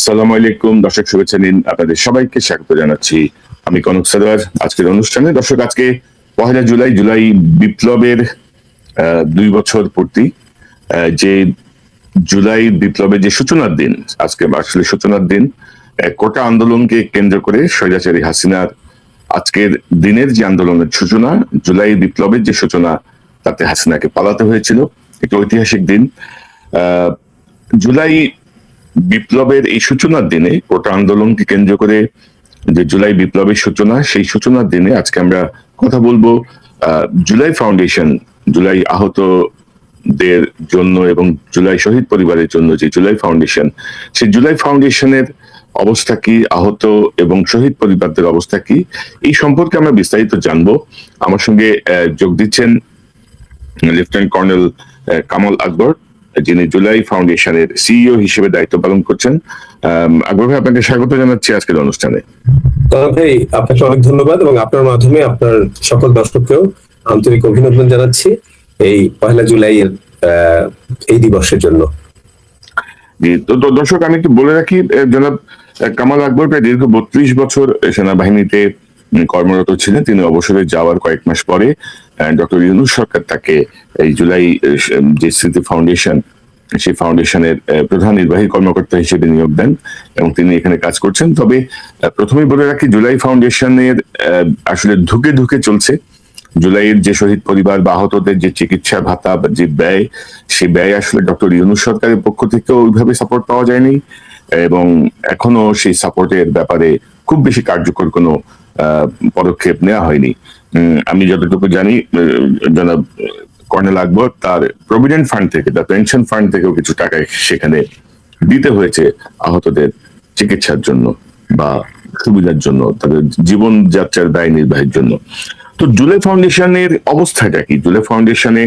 আসসালামু আলাইকুম দর্শক, শুভেচ্ছা নিন। আপনাদের সবাইকে স্বাগত জানাচ্ছি। আমি কনক সারোয়ার। আজকের অনুষ্ঠানে দর্শক, আজকে 1 জুলাই, জুলাই বিপ্লবের 2 বছর পূর্তি। যে জুলাই বিপ্লবের যে সূচনার দিন, আজকে আসলে সূচনার দিন। কোটা আন্দোলনকে কেন্দ্র করে স্বৈরাচারী হাসিনার আজকের দিনের যে আন্দোলনের সূচনা, জুলাই বিপ্লবের যে সূচনা, তাতে হাসিনাকে পালাতে হয়েছিল। একটি ঐতিহাসিক দিন। জুলাই বিপ্লবের এই সূচনার দিনে, কোটা আন্দোলনকে কেন্দ্র করে যে জুলাই বিপ্লবের সূচনা, সেই সূচনার দিনে আজকে আমরা কথা বলবো জুলাই ফাউন্ডেশন, জুলাই আহতদের জন্য এবং জুলাই শহীদ পরিবারের জন্য যে জুলাই ফাউন্ডেশন, সেই জুলাই ফাউন্ডেশনের অবস্থা কি, আহত এবং শহীদ পরিবারদের অবস্থা কি, এই সম্পর্কে আমরা বিস্তারিত জানবো। আমার সঙ্গে যোগ দিচ্ছেন লেফটেন্যান্ট কর্নেল কামাল আকবর, যিনি জুলাই ফাউন্ডেশনের সিইও হিসেবে দায়িত্ব পালন করছেন। আকবর ভাই, আপনাকে স্বাগত জানাচ্ছি আজকের অনুষ্ঠানে। ভাই, আপনাকে অনেক ধন্যবাদ এবং আপনার মাধ্যমে আপনার সকল দর্শককেও আন্তরিক অভিনন্দন জানাচ্ছি এই 1 জুলাই এর এই দিবসের জন্য। তো দর্শক, আমি একটু বলে রাখি, জনাব কামাল আকবর প্রায় দীর্ঘ 32 বছর সেনাবাহিনীতে কর্মরত ছিলেন। তিনি অবসরে যাওয়ার কয়েক মাস পরে ডক্টর ইউনূস সরকার তাকে এই জুলাই যে স্মৃতি ফাউন্ডেশন, সেই ফাউন্ডেশনের প্রধান নির্বাহী কর্মকর্তা হিসেবে নিয়োগ দেন এবং তিনি এখানে কাজ করছেন। তবে প্রথমেই বলে রাখি, জুলাই ফাউন্ডেশনের আসলে ধুকে ধুকে চলছে। জুলাইয়ের যে শহীদ পরিবার বা আহতদের যে চিকিৎসা ভাতা বা যে ব্যয়, সেই ব্যয় আসলে ডক্টর ইউনূস সরকারের পক্ষ থেকে ওইভাবে সাপোর্ট পাওয়া যায়নি এবং এখনো সেই সাপোর্টের ব্যাপারে খুব বেশি কার্যকর কোনো পদক্ষেপ নেওয়া হয়নি। আমি যতটুকু জানি, জনাব কর্নেল আকবর তার প্রভিডেন্ট ফান্ড থেকে, তার পেনশন ফান্ড থেকেও কিছু টাকা সেখানে দিতে হয়েছে আহতদের চিকিৎসার জন্য বা সুবিধার জন্য, তাদের জীবনযাত্রার দায় নির্বাহের জন্য। তো জুলাই ফাউন্ডেশনের অবস্থাটা কি? জুলাই ফাউন্ডেশনে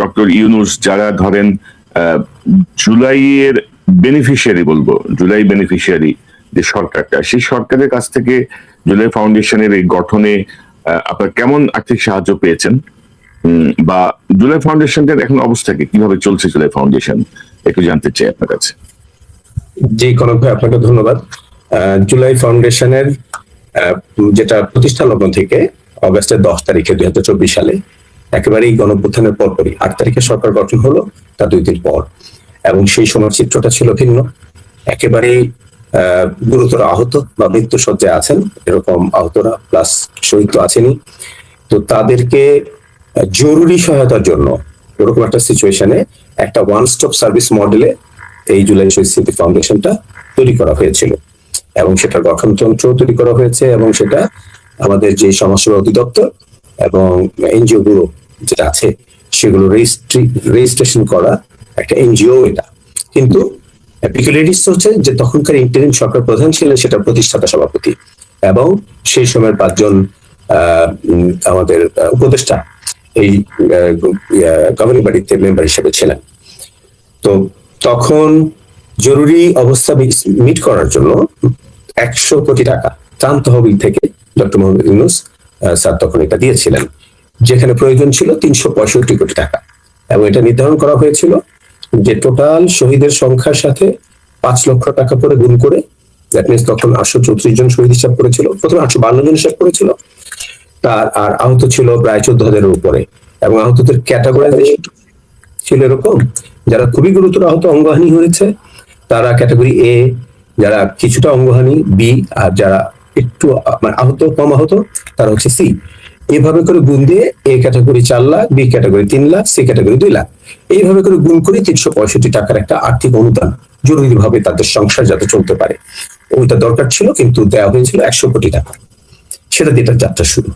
ডক্টর ইউনূস, যারা ধরেন জুলাইয়ের বেনিফিশিয়ারি বলবো, জুলাই বেনিফিশিয়ারি যে সরকারটা, সেই সরকারের কাছ থেকে জুলাই ফাউন্ডেশনের এই গঠনে আপনার কেমন আর্থিক সাহায্য পেয়েছেন, বা জুলাই ফাউন্ডেশনের এখন অবস্থা কি, কিভাবে চলছে জুলাই ফাউন্ডেশন, একটু জানতে চাই আপনার কাছে। জি কনক ভাই, আপনাকে ধন্যবাদ। জুলাই ফাউন্ডেশনের যেটা প্রতিষ্ঠা লগ্ন থেকে অগাস্টের 10 তারিখে 2024 সালে, একেবারেই গণঅভ্যুত্থানের পরপরই 8 তারিখে সরকার গঠন হলো, তার 2 দিন পর। এবং সেই সময় চিত্রটা ছিল ভিন্ন। একেবারেই গুরুতর আহত বা মৃত্যু সজ্জায় আছেন এরকম আহতরা, প্লাস শহীদ তো আছেনই। তো তাদেরকে জরুরি সহায়তার জন্য এরকম একটা সিচুয়েশনে একটা ওয়ান স্টপ সার্ভিস মডেলে এই জুলাই শহীদ স্মৃতি ফাউন্ডেশনটা তৈরি করা হয়েছিল এবং সেটা গঠনতন্ত্র তৈরি করা হয়েছে এবং সেটা আমাদের যে সমাজসেবা অধিদপ্তর এবং এনজিও গুলো যেটা আছে সেগুলো রেজিস্ট্রেশন করা একটা এনজিও এটা। কিন্তু পিকুলারিটিস হচ্ছে যে তখনকার ইন্টারিম সরকার প্রধান ছিলেন সেটা প্রতিষ্ঠাতা সভাপতি এবং সেই সময়ের 5 জন আমাদের উপদেষ্টা এই গভর্নিং বডিতে মেম্বার হিসেবে ছিলেন। তো তখন জরুরি অবস্থা মিট করার জন্য 100 কোটি টাকা ত্রাণ তহবিল থেকে ডক্টর মোহাম্মদ ইউনূস স্যার তখন এটা দিয়েছিলেন, যেখানে প্রয়োজন ছিল 365 কোটি টাকা। এবং এটা নির্ধারণ করা হয়েছিল যে টোটাল শহীদের সংখ্যার সাথে 5 লক্ষ টাকা করে গুণ করে, দ্যাট মিনস তখন 834 জন শহীদ হিসাব করেছিল, প্রথমে 852 জন হিসাব করেছিল, তার আর আহত ছিল প্রায় 14,000-এর উপরে। এবং আহতদের ক্যাটাগরাইজেশন ছিল এরকম: যারা খুবই গুরুতর আহত, অঙ্গহানি হয়েছে, তারা ক্যাটাগরি এ, যারা কিছুটা অঙ্গহানি বি, আর যারা একটু আহত, কম আহত, তারা হচ্ছে সি। এইভাবে করে গুণ দিয়ে A category 4 lakh, B category 3 lakh, C category 2 lakh, এইভাবে করে গুণ করে 365 টাকার একটা আর্থিক অনুদান জরুরি ভাবে তাদের সংসার যাতে চলতে পারে, ওইটা দরকার ছিল। কিন্তু দেওয়া হয়েছিল 100 কোটি টাকা। সেটা দিয়ে তার যাত্রা শুরু।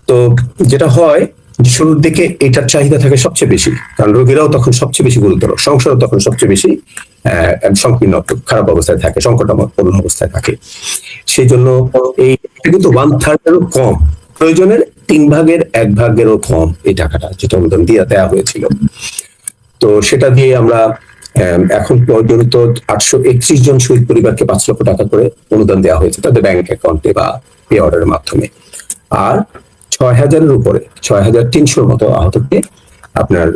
তো যেটা হয়, শুরুর দিকে এটার চাহিদা থাকে সবচেয়ে বেশি, কারণ রোগীরাও তখন সবচেয়ে বেশি গুরুতর, সংসারও তখন সবচেয়ে বেশি সংকীর্ণ, খারাপ অবস্থায় থাকে, সংকটাপন্ন অবস্থায় থাকে। সেই জন্য এই কিন্তু 1/3-এরও কম, প্রয়োজনের 1/3-এরও কম এই টাকাটা যেটা অনুদান দিয়ে দেওয়া হয়েছিল। তো সেটা দিয়ে আমরা এখন পর্যন্ত 831 জন শহীদ পরিবারকে 5 লক্ষ টাকা করে অনুদান দেওয়া হয়েছে তাদের ব্যাংক অ্যাকাউন্টে বা পে অর্ডারের মাধ্যমে। আর 6,000-এর উপরে 6,300-র মতো আহতকে আপনার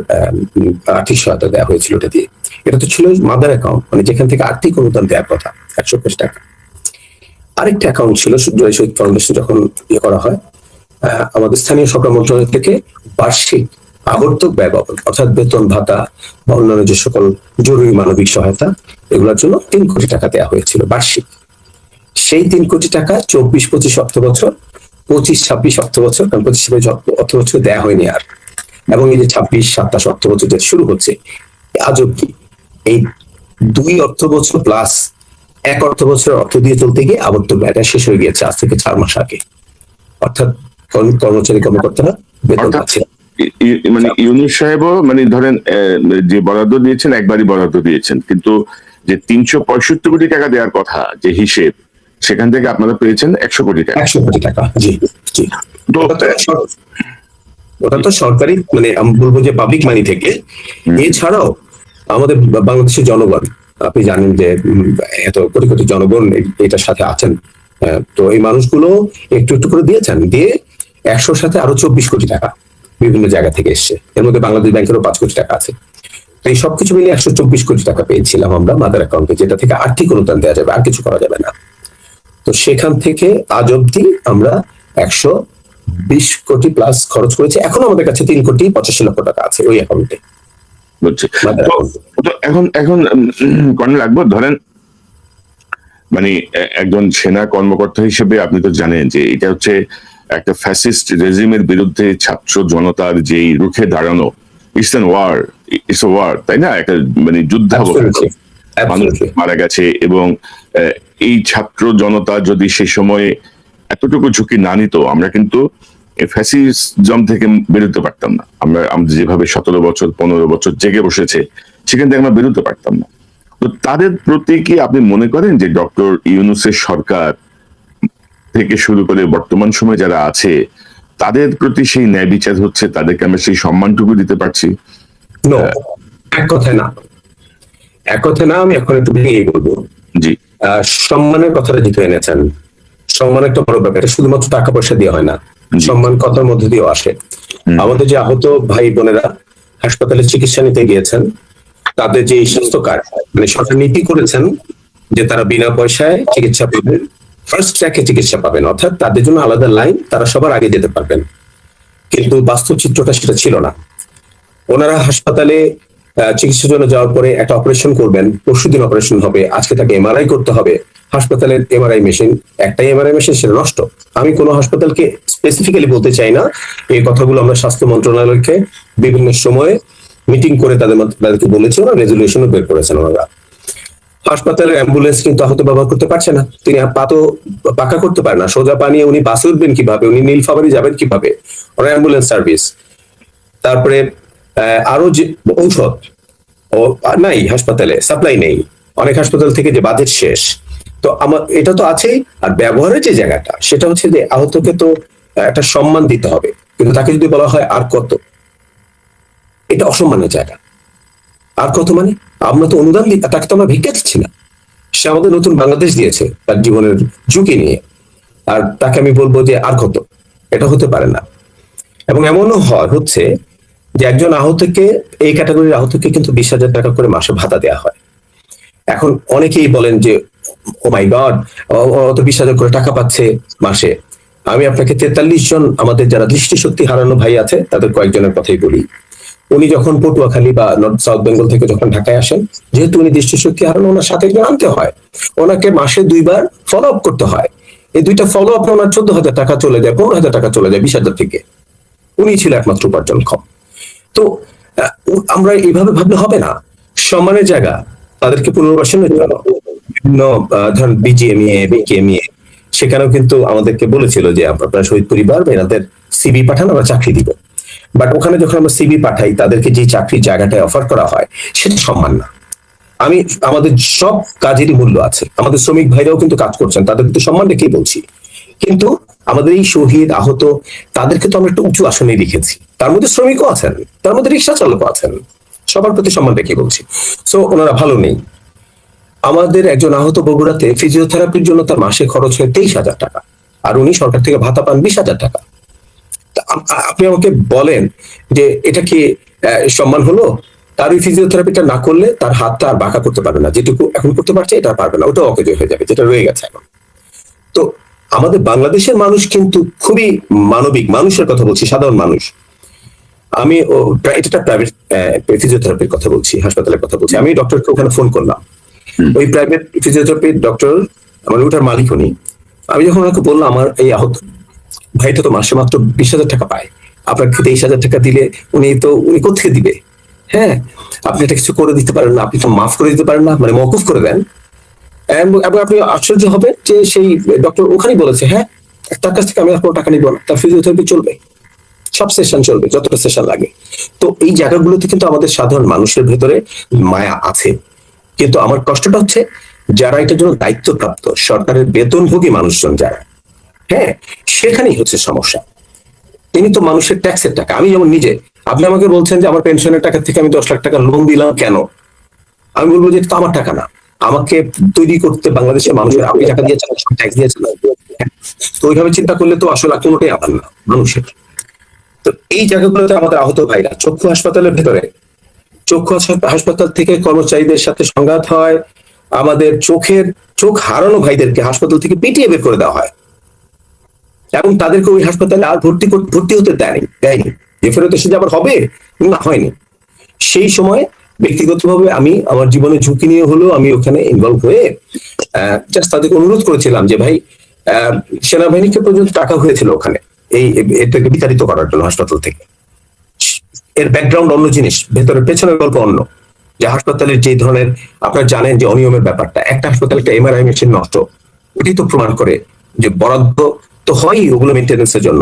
আর্থিক সহায়তা দেওয়া হয়েছিল এটা দিয়ে। এটা তো ছিল মাদার অ্যাকাউন্ট, মানে যেখান থেকে আর্থিক অনুদান দেওয়ার কথা 120 টাকা। আরেকটা অ্যাকাউন্ট ছিল জয় শহীদ ফাউন্ডেশন যখন ইয়ে করা হয়, আমাদের স্থানীয় সরকার মন্ত্রণালয় থেকে বার্ষিক আবর্তক ব্যয় বাবদ অর্থাৎ বেতন ভাতা বা অন্যান্য যে সকল জরুরি মানবিক সহায়তা এগুলোর জন্য 3 কোটি টাকা দেওয়া হয়েছিল বার্ষিক। সেই 3 কোটি টাকা 24-25 অর্থ বছর, 25-26 অর্থ বছর, কারণ 25-26 অর্থ বছর দেওয়া হয়নি আর, এবং এই যে 26-27 অর্থ বছর যেটা শুরু হচ্ছে আজ অব্দি এই 2 অর্থ বছর প্লাস 1 অর্থ বছরের অর্থ দিয়ে চলতে গিয়ে আবর্তক ব্যয়টা শেষ হয়ে গিয়েছে আজ থেকে 4 মাস আগে। অর্থাৎ কর্মচারী কর্মকর্তারা বেতন পাচ্ছে। মানে ইউনূস সাহেবও মানে ধরেন যে বরাদ্দ দিয়েছেন একবারই বরাদ্দ দিয়েছেন, কিন্তু যে 365 কোটি টাকা দেওয়ার কথা যে হিসেব, সেখান থেকে আপনারা পেয়েছেন 100 কোটি টাকা। 100 কোটি টাকা, জি জি। ওটা তো সরকারি, মানে আমি বলবো যে পাবলিক মানি থেকে। এছাড়াও আমাদের বাংলাদেশের জনগণ, আপনি জানেন যে এত কোটি কোটি জনগণ এটার সাথে আছেন, তো এই মানুষগুলো একটু একটু করে দিয়েছেন, দিয়ে 100-র সাথে আরো 24 কোটি টাকা বিভিন্ন জায়গা থেকে এসছে। এর মধ্যে বাংলাদেশ ব্যাংকেরও 5 কোটি টাকা আছে। এই সবকিছু মিলিয়ে 124 কোটি টাকা পেয়েছিলাম আমরা মাদার অ্যাকাউন্টে, যেটা থেকে আর্থিক অনুদান দেওয়া যাবে, আর কিছু করা যাবে না। তো সেখান থেকে আজ অব্দি আমরা 120 কোটি প্লাস খরচ করেছি। এখন আমাদের কাছে 3,85,00,000 টাকা আছে ওই অ্যাকাউন্টে। বুঝছি। তো এখন কর্নেল আকবর, ধরেন মানে একজন সেনা কর্মকর্তা হিসেবে আপনি তো জানেন যে এটা হচ্ছে একটা ফ্যাসিস্ট রেজিমের বিরুদ্ধে ছাত্র জনতার যেই রুখে দাঁড়ানো, ইটস ওয়ার, তাই না? একটা মানে যুদ্ধাবস্থা, মানুষ মারা গেছে, এবং এই ছাত্র জনতা যদি সেই সময়ে এতটুকু ঝুঁকি না নিত, আমরা কিন্তু ফ্যাসিজম থেকে বেরোতে পারতাম না। আমরা যেভাবে 17 বছর 15 বছর জেগে বসেছে, সেখান থেকে আমরা বেরোতে পারতাম না। তো তাদের প্রতি কি আপনি মনে করেন যে ডক্টর ইউনূসের সরকার থেকে শুরু করে বর্তমান সময়ে যারা আছে তাদের প্রতি সেই ন্যায় বিচার হচ্ছে, তাদেরকে আমরা সেই সম্মানটুকু দিতে পারছি? এক কথায় না, আমি এখন একটু ভেঙে বলবো। জি, সম্মানের কথাটা যেহেতু এনেছেন, সম্মান একটা বড় ব্যাপার, এটা শুধুমাত্র টাকা পয়সা দিয়ে হয় না, সম্মান কথার মধ্যে দিয়েও আসে। আমাদের যে আহত ভাই বোনেরা হাসপাতালে চিকিৎসা নিতে গিয়েছেন, তাদের যে স্বাস্থ্য কার্ড, মানে সরকার নীতি করেছেন যে তারা বিনা পয়সায় চিকিৎসা পাবেন, ফার্স্ট ট্র্যাকে চিকিৎসা পাবেন, অর্থাৎ তাদের জন্য আলাদা লাইন, তারা সবার আগে যেতে পারবেন। কিন্তু বাস্তব চিত্রটা সেটা ছিল না। ওনারা হাসপাতালে চিকিৎসার জন্য যাওয়ার পরে একটা অপারেশন করবেন, পরশুদিন অপারেশন হবে, আজকে তাকে এমআরআই করতে হবে। হাসপাতালের এমআরআই মেশিন, একটাই এমআরআই মেশিন, সেটা নষ্ট। আমি কোনো হাসপাতালকে স্পেসিফিক্যালি বলতে চাই না, এই কথাগুলো আমরা স্বাস্থ্য মন্ত্রণালয়কে বিভিন্ন সময়ে মিটিং করে তাদেরকে বলেছি, ওরা রেজুলেশনও বের করেছেন। ওনারা হাসপাতালের অ্যাম্বুলেন্স কিন্তু আহত ব্যবহার করতে পারছে না, তিনি পা তো পাকা করতে পারে না, সোজা পা নিয়ে উনি বাসে উঠবেন কিভাবে, উনি নীলফামারী যাবেন কিভাবে, ওরা অ্যাম্বুলেন্স সার্ভিস। তারপরে আরো যে ঔষধ নাই হাসপাতালে, সাপ্লাই নেই, অনেক হাসপাতাল থেকে যে বাজেট শেষ। তো আমার এটা তো আছেই। আর ব্যবহারের যে জায়গাটা, সেটা হচ্ছে যে আহতকে তো একটা সম্মান দিতে হবে, কিন্তু তাকে যদি বলা হয় আর কত, এটা অসম্মানের জায়গা। আর কত মানে, আমরা তো অনুদান দিই, তাকে তো আমরা ভিক্ষা দিচ্ছি না। সে আমাদের নতুন বাংলাদেশ দিয়েছে তার জীবনের ঝুঁকি নিয়ে, আর তাকে আমি বলবো যে আর কত, এটা হতে পারে না। এবং এমনও হচ্ছে যে একজন আহতকে, এই ক্যাটাগরির আহতকে কিন্তু 20,000 টাকা করে মাসে ভাতা দেওয়া হয়। এখন অনেকেই বলেন যে ও মাই গড, ও তো 20,000 করে টাকা পাচ্ছে মাসে। আমি আপনাকে 43 জন আমাদের যারা দৃষ্টিশক্তি হারানো ভাই আছে তাদের কয়েকজনের কথাই বলি। উনি যখন পটুয়াখালী বা নর্থ সাউথ বেঙ্গল থেকে যখন ঢাকায় আসেন, যেহেতু উনি দৃষ্টিশক্তি হারানো, ওনার সাথে একজন আনতে হয়, ওনাকে মাসে 2 বার ফলো আপ করতে হয়। এই 2টা ফলো আপ ওনার 14,000 টাকা চলে যায়, 15,000 টাকা চলে যায় 20,000 থেকে। উনি ছিল একমাত্র উপার্জনক্ষম। তো আমরা এইভাবে ভাবলে হবে না। সম্মানের জায়গা, তাদেরকে পুনর্বাসনের জন্য বিভিন্ন ধরেন বিজিএমইএ, বিকেএমইএ, সেখানেও কিন্তু আমাদেরকে বলেছিল যে আপনারা শহীদ পরিবার এনাদের সিবি পাঠান, আমরা চাকরি দিব। বাট ওখানে যখন আমরা সিবি পাঠাই, তাদেরকে যে চাকরির জায়গাটায় অফার করা হয়, সেটা সম্মান না। আমাদের সব কাজেরই মূল্য আছে, আমাদের শ্রমিক ভাইরাও কিন্তু কাজ করছেন, তাদের কিন্তু সম্মান রেখেই বলছি। কিন্তু আমাদের এই শহীদ আহত, তাদেরকে তো আমরা একটু উঁচু আসনে রেখেছি। তার মধ্যে শ্রমিকও আছেন, তার মধ্যে রিক্সা চালকও আছেন, সবার প্রতি সম্মান রেখে বলছি। সো ওনারা ভালো নেই। আমাদের একজন আহত বগুড়াতে ফিজিওথেরাপির জন্য তার মাসে খরচ হয় 23,000 টাকা, আর উনি সরকার থেকে ভাতা পান 20,000 টাকা। আপনি আমাকে বলেন যে এটা কি সম্মান হলো? তার ওই ফিজিওথেরাপিটা না করলে তার হাতটা আর বাঁকা করতে পারবে না, যেটুকু এখন করতে পারছে এটা পারবে না, ওটা অকেজ হয়ে যাবে, যেটা রয়ে গেছে এখন। তো আমাদের বাংলাদেশের মানুষ কিন্তু খুবই মানবিক মানুষের কথা বলছি, সাধারণ মানুষ। আমি এটা প্রাইভেট ফিজিওথেরাপির কথা বলছি, হাসপাতালের কথা বলছি। আমি ডক্টরকে ওখানে ফোন করলাম, ওই প্রাইভেট ফিজিওথেরাপির ডক্টর, মানে ওটার মালিক উনি। আমি যখন ওনাকে বললাম আমার এই আহত ভাইটা তো মাসে মাত্র 20,000 টাকা পায়, আপনাকে 23,000 টাকা দিলে উনি কোথেকে দিবে? হ্যাঁ, আপনি এটা কিছু করে দিতে পারেন না, আপনি তো মাফ করে দিতে পারেন না, মানে মওকুফ করে দেন। এবং আপনি আশ্চর্য হবেন যে সেই ডক্টর ওখানেই বলেছে, হ্যাঁ তার কাছ থেকে আমি আর কোনো টাকা নিব না, তার ফিজিওথেরাপি চলবে, সব সেশন চলবে, যতটা সেশন লাগে। তো এই জায়গাগুলোতে কিন্তু আমাদের সাধারণ মানুষের ভেতরে মায়া আছে। কিন্তু আমার কষ্টটা হচ্ছে যারা এটার জন্য দায়িত্বপ্রাপ্ত সরকারের বেতনভোগী মানুষজন যারা, হ্যাঁ, সেখানেই হচ্ছে সমস্যা। তিনি তো মানুষের ট্যাক্সের টাকা, আমি যেমন নিজে, আপনি আমাকে বলছেন যে আমার পেনশনের টাকা থেকে আমি 10 লাখ টাকা লোন দিলাম কেন, আমি বলবো যে এটা তো আমার টাকা না, আমাকে তৈরি করতে বাংলাদেশের মানুষের, আপনি টাকা দিয়েছেন, ট্যাক্স দিয়েছেন। তো ওইভাবে চিন্তা করলে তো আসলে কোনোটাই আমার না, মানুষের। তো এই জায়গাগুলোতে আমাদের আহত ভাইরা চক্ষু হাসপাতালের ভেতরে, চক্ষু হাসপাতাল থেকে কর্মচারীদের সাথে সংঘাত হয়, আমাদের চোখ হারানো ভাইদেরকে হাসপাতাল থেকে পিটিয়ে বের করে দেওয়া হয়, এবং তাদেরকে ওই হাসপাতালে আর ভর্তি হতে দেয়নি। যে ফেরত এসে আবার হবে না, হয়নি। সেই সময় ব্যক্তিগতভাবে আমি আমার জীবনে ঝুঁকি নিয়ে হলেও আমি ওখানে ইনভলভ হয়ে জাস্ট তাদেরকে অনুরোধ করেছিলাম যে ভাই, সেনাবাহিনীকে পর্যন্ত টাকা হয়েছিল ওখানে এটাকে বিতাড়িত করার জন্য হাসপাতাল থেকে। এর ব্যাকগ্রাউন্ড অন্য জিনিস, ভেতরের পেছনের গল্প অন্য। যে হাসপাতালের যে ধরনের, আপনারা জানেন যে অনিয়মের ব্যাপারটা, একটা হাসপাতালে একটা এমআরআই মেশিন নষ্ট, এটি তো প্রমাণ করে যে বরাদ্দ তো হয়ই ওগুলো মেনটেন্যান্সের জন্য,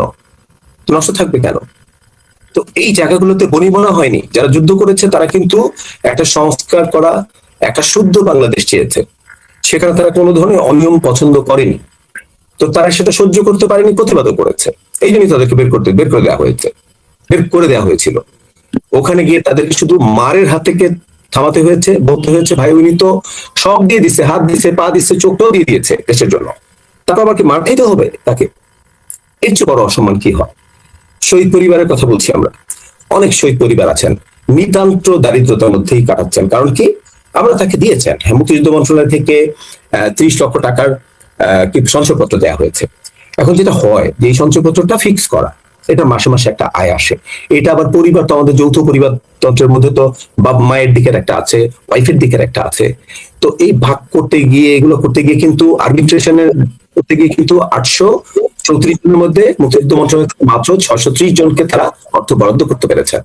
নষ্ট থাকবে কেন? তো এই জায়গাগুলোতে বনিবনা হয়নি। যারা যুদ্ধ করেছে তারা কিন্তু একটা সংস্কার করা, একটা শুদ্ধ বাংলাদেশ চেয়েছে, সেখানে তারা কোনো ধরনের অনিয়ম পছন্দ করেনি। তো তারা সেটা সহ্য করতে পারেনি, প্রতিবাদও করেছে। এই জন্যই তাদেরকে বের করে দেওয়া হয়েছিল। ওখানে গিয়ে তাদেরকে শুধু মারের হাত থেকে থামাতে হয়েছে, বলতে হয়েছে ভাই উনি তো সব দিয়ে দিচ্ছে, হাত দিচ্ছে, পা দিচ্ছে, চোখটাও দিয়ে দিয়েছে দেশের জন্য, তারপর আবার কি মার খাইতে হবে তাকে? এর চেয়ে বড় অসম্মান কি হয়? শহীদ পরিবারের কথা বলছি আমরা, অনেক শহীদ পরিবার আছেন নিতান্ত দারিদ্রতার মধ্যেই কাটাচ্ছেন। কারণ কি, আমরা তাকে দিয়েছেন, মুক্তিযুদ্ধ মন্ত্রণালয় থেকে 30 লক্ষ টাকার কি সঞ্চয়পত্র দেওয়া হয়েছে। এখন যেটা হয় যে এই সঞ্চয়পত্রটা ফিক্স করা, এটা মাসে মাসে একটা আয় আসে। এটা আবার পরিবার তো আমাদের যৌথ পরিবার তন্ত্রের মধ্যে তো বাবা মায়ের দিকের একটা আছে, ওয়াইফের দিকের একটা আছে। তো এই ভাগ করতে গিয়ে, এগুলো করতে গিয়ে কিন্তু আর্বিট্রেশনের করতে গিয়ে কিন্তু 834 জনের মধ্যে মুক্তিযুদ্ধ মন্ত্রণালয় মাত্র 630 জনকে তারা অর্থ বরাদ্দ করতে পেরেছে,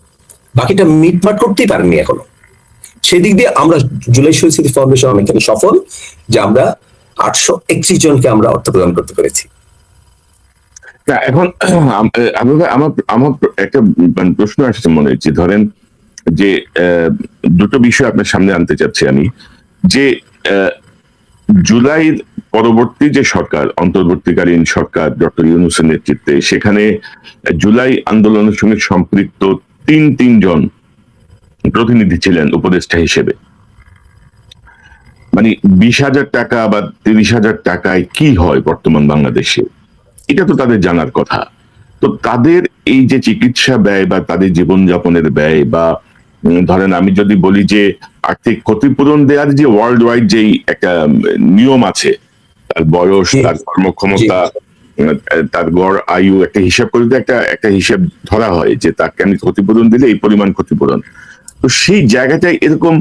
বাকিটা মিটমাট করতেই পারেননি এখনো। সেই দিক দিয়ে আমরা জুলাই শহীদ স্মৃতি ফাউন্ডেশন অনেকখানি সফল যে আমরা 831 জনকে আমরা অর্থ প্রদান করতে পেরেছি। না এখন আমার আমার একটা প্রশ্ন আসছে মনে হচ্ছে, ধরেন যে দুটো বিষয় আপনার সামনে আনতে চাচ্ছি আমি, যে জুলাই পরবর্তী যে সরকার, অন্তর্বর্তীকালীন সরকার ডক্টর ইউনূসের নেতৃত্বে, সেখানে জুলাই আন্দোলনের সঙ্গে সম্পৃক্ত তিনজন প্রতিনিধি ছিলেন উপদেষ্টা হিসেবে। মানে 20,000 টাকা বা 30,000 টাকায় কি হয় বর্তমান বাংলাদেশে, এটা তো তাদের জানার কথা। তো তাদের এই যে চিকিৎসা ব্যয় বা তাদের জীবনযাপনের ব্যয়, বা ধরেন আমি যদি বলি যে আর্থিক ক্ষতিপূরণ দেওয়ার যে ওয়ার্ল্ড ওয়াইড যেই একটা নিয়ম আছে, তার বয়স, তার কর্মক্ষমতা, তার গড় আয়ু, একটা হিসাব করে একটা হিসাব ধরা হয় যে তাকে আমি ক্ষতিপূরণ দিলে এই পরিমাণ ক্ষতিপূরণ। তো সেই জায়গাটায় এরকম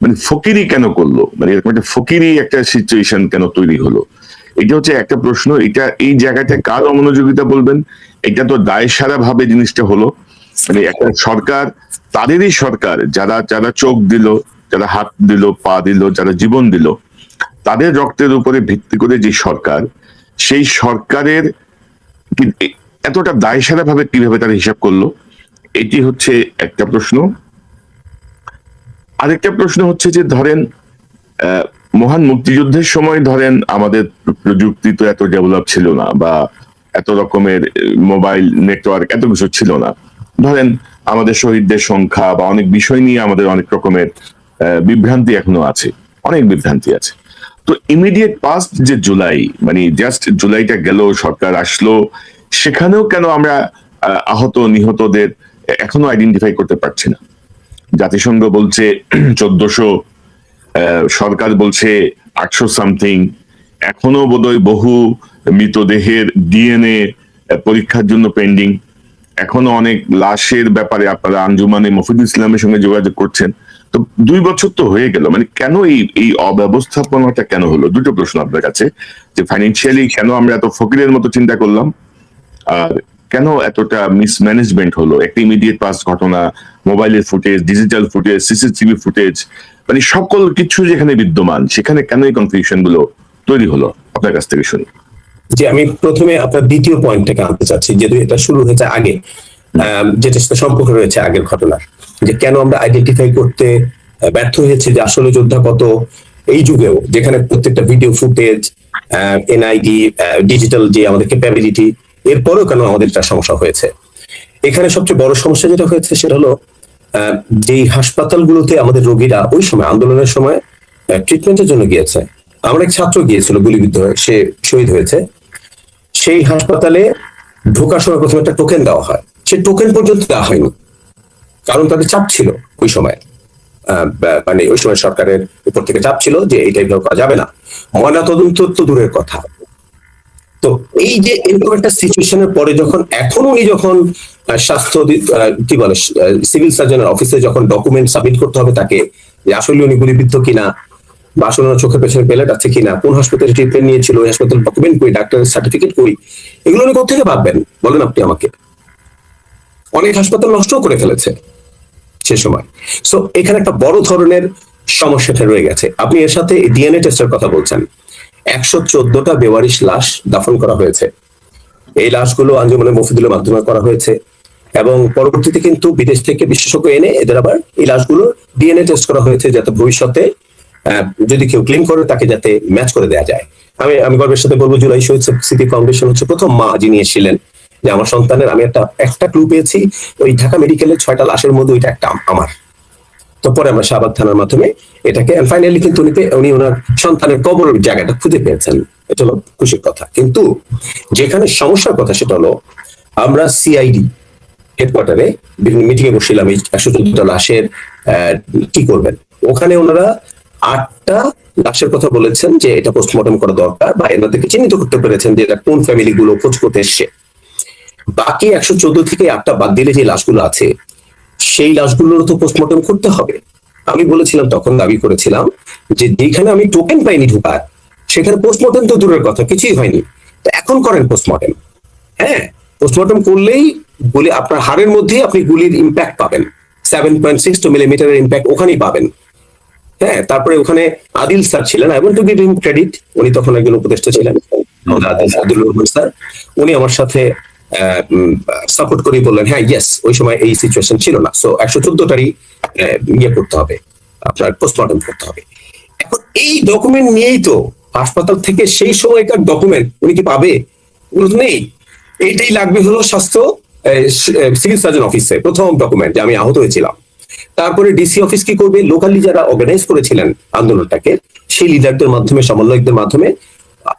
মানে ফকিরি কেন করলো, মানে এরকম একটা ফকিরি একটা সিচুয়েশন কেন তৈরি হলো, এটা হচ্ছে একটা প্রশ্ন। এটা এই জায়গাটা কার অমনোযোগিতা বলবেন, এটা তো দায়সারা ভাবে জিনিসটা হলো। মানে একটা সরকার, তাদেরই সরকার, যারা চোখ দিল, যারা হাত দিল, পা দিল, যারা জীবন দিল, তাদের রক্তের উপরে ভিত্তি করে যে সরকার, সেই সরকারের এতটা দায়সারা ভাবে কিভাবে তারা হিসাব করলো, এটি হচ্ছে একটা প্রশ্ন। আরেকটা প্রশ্ন হচ্ছে যে ধরেন মহান মুক্তিযুদ্ধের সময় ধরেন আমাদের প্রযুক্তি তো এত ডেভেলপ ছিল না, বা এত রকমের মোবাইল নেটওয়ার্ক এত কিছু ছিল না। ধরেন আমাদের শহীদদের সংখ্যা বা অনেক বিষয় নিয়ে আমাদের অনেক রকমের বিভ্রান্তি এখনো আছে, অনেক বিভ্রান্তি আছে। তো ইমিডিয়েট পাস্ট যে জুলাই, মানে জাস্ট জুলাইটা গেল, সরকার আসলো, সেখানেও কেন আমরা আহত নিহতদের এখনো আইডেন্টিফাই করতে পারছি না? জাতিসংঘ বলছে 1400, সরকার বলছে 800 সামথিং। এখনো বোধহয় বহু মৃতদেহের ডিএনএ পরীক্ষার জন্য পেন্ডিং। এখনো অনেক লাশের ব্যাপারে আপনারা আঞ্জুমানে মফিদুল ইসলামের সঙ্গে যোগাযোগ করছেন। তো 2 বছর তো হয়ে গেল, মানে কেন এই অব্যবস্থাপনাটা কেন হলো? দুটো প্রশ্ন আপনার কাছে, যে ফাইন্যান্সিয়ালি কেন আমরা এত ফকিরের মতো চিন্তা করলাম, আর কেন এতটা মিসম্যানেজমেন্ট হলো? একটা ইমিডিয়েট পাস ঘটনা, মোবাইলের footage, digital footage, CCTV footage, মানে সকল কিছু যেখানে বিদ্যমান, সেখানে কেন এই কনফিউশন গুলো তৈরি হলো? আপনার কাছ থেকে শুনি। যে আমি প্রথমে আপনার দ্বিতীয় পয়েন্টটাকে আনতে চাচ্ছি, যেহেতু এটা শুরু হয়েছে আগে, যেটা সাথে সম্পর্ক রয়েছে আগের ঘটনার, যে কেন আমরা আইডেন্টিফাই করতে ব্যর্থ হয়েছে যে আসলে যোদ্ধা কত, এই যুগেও যেখানে প্রত্যেকটা ভিডিও ফুটেজ, এনআইডি, ডিজিটাল যে আমাদের ক্যাপাবিলিটি, এরপরেও কেন আমাদের একটা সমস্যা হয়েছে। এখানে সবচেয়ে বড় সমস্যা যেটা হয়েছে সেটা হলো যেই হাসপাতালগুলোতে আমাদের রোগীরা ওই সময় আন্দোলনের সময় ট্রিটমেন্টের জন্য গিয়েছে, আমার এক ছাত্র গিয়েছিল গুলিবিদ্ধ হয়ে, সে শহীদ হয়েছে। সেই হাসপাতালে ঢোকার সময় প্রথমে একটা টোকেন দেওয়া হয়, সে টোকেন পর্যন্ত দেওয়া হয়নি, কারণ তাদের চাপ ছিল ওই সময়, মানে ওই সময় সরকারের উপর থেকে চাপ ছিল যে এই টাইপের করা যাবে না, ময়না তদন্ত তো দূরের কথা। তো এই যে এরকম একটা সিচুয়েশনের পরে যখন এখন উনি যখন স্বাস্থ্য কি বলে সিভিল সার্জনের অফিসে যখন ডকুমেন্ট সাবমিট করতে হবে তাকে, যে আসলে উনি গুলিবিদ্ধ কিনা, বা আসলে ওনার চোখের পেছনে প্লেট আছে কিনা, কোন হাসপাতালে ট্রিটমেন্ট নিয়েছিল, ওই হাসপাতাল ডকুমেন্ট কই, ডাক্তারের সার্টিফিকেট কই, এগুলো উনি কোথা থেকে ভাববেন বলেন আপনি আমাকে? অনেক হাসপাতাল নষ্ট করে ফেলেছে সে সময়। সো এখানে একটা বড় ধরনের সমস্যাটা রয়ে গেছে। আপনি এর সাথে ডিএনএ টেস্টের কথা বলছেন, 114টা বেওয়ারিশ লাশ দাফন করা হয়েছে। এই লাশগুলো আঞ্জুমানে মফিদুলের মাধ্যমে করা হয়েছে, এবং পরবর্তীতে কিন্তু বিদেশ থেকে বিশেষজ্ঞ এনে এদের আবার এই লাশগুলো ডিএনএ টেস্ট করা হয়েছে, যাতে ভবিষ্যতে যদি কেউ ক্লেম করে তাকে যাতে ম্যাচ করে দেওয়া যায়। আমি গর্বের সাথে বলবো, জুলাই শহীদ স্মৃতি ফাউন্ডেশন হচ্ছে প্রথম মা যিনি এসেছিলেন যে আমার সন্তানের, আমি একটা ক্লু পেয়েছি ওই ঢাকা মেডিকেলের 6টা লাশের মধ্যে ওইটা একটা আমার। তো পরে আমরা শাহবাগ থানার মাধ্যমে এটাকে ফাইনালি কিন্তু উনি ওনার সন্তানের কবরের জায়গাটা খুঁজে পেয়েছেন, এটা হলো খুশির কথা। কিন্তু যেখানে সমস্যার কথা সেটা হলো, আমরা সিআইডি হেডকোয়ার্টারে বিভিন্ন মিটিং এ বসছিলাম এই 114টা লাশের কি করবেন। ওখানে ওনারা 8টা লাশের কথা বলেছেন যে এটা পোস্টমর্টম করা দরকার, বা এনাদেরকে চিহ্নিত করতে পেরেছেন যে এটা কোন ফ্যামিলি গুলো খোঁজ করতে এসছে। বাকি 114 থেকে 8টা বাদ দিলে যে লাশগুলো আছে সেই লাশগুলোর তো পোস্টমর্টম করতে হবে। আমি বলেছিলাম, তখন দাবি করেছিলাম যে যেখানে আমি টোকেন পাইনি ঢোকার, সেখানে পোস্টমর্টম তো দূরের কথা, কিছুই হয়নি, তো এখন করেন পোস্টমর্টম। হ্যাঁ, পোস্টমর্টম করলেই গুলি আপনার হাড়ের মধ্যে আপনি গুলির ইম্প্যাক্ট পাবেন, 7.62 মিলিমিটারের ইম্প্যাক্ট ওখানেই পাবেন। হ্যাঁ, তারপরে ওখানে আদিল স্যার ছিলেন, I want to give him credit, উনি তখন একজন উপদেষ্টা ছিলেন, আদিল রহমান স্যার, উনি আমার সাথে সাপোর্ট করে বললেন হ্যাঁ ইয়েস ওই সময় এই সিচুয়েশন ছিল না, সো 114টারই ইয়ে করতে হবে, আপনার পোস্টমর্টম করতে হবে। এখন এই ডকুমেন্ট নিয়েই তো হাসপাতাল থেকে সেই সময়কার ডকুমেন্ট উনি কি পাবে? ওগুলো তো নেই। এইটাই লাগবে হলো স্বাস্থ্য সিভিল সার্জন অফিসে প্রথম ডকুমেন্ট যে আমি আহত হয়েছিলাম। তারপরে ডিসি অফিস কি করবে, লোকালি যারা অর্গানাইজ করেছিলেন আন্দোলনটাকে সেই লিডারদের মাধ্যমে, সমন্বয়কদের মাধ্যমে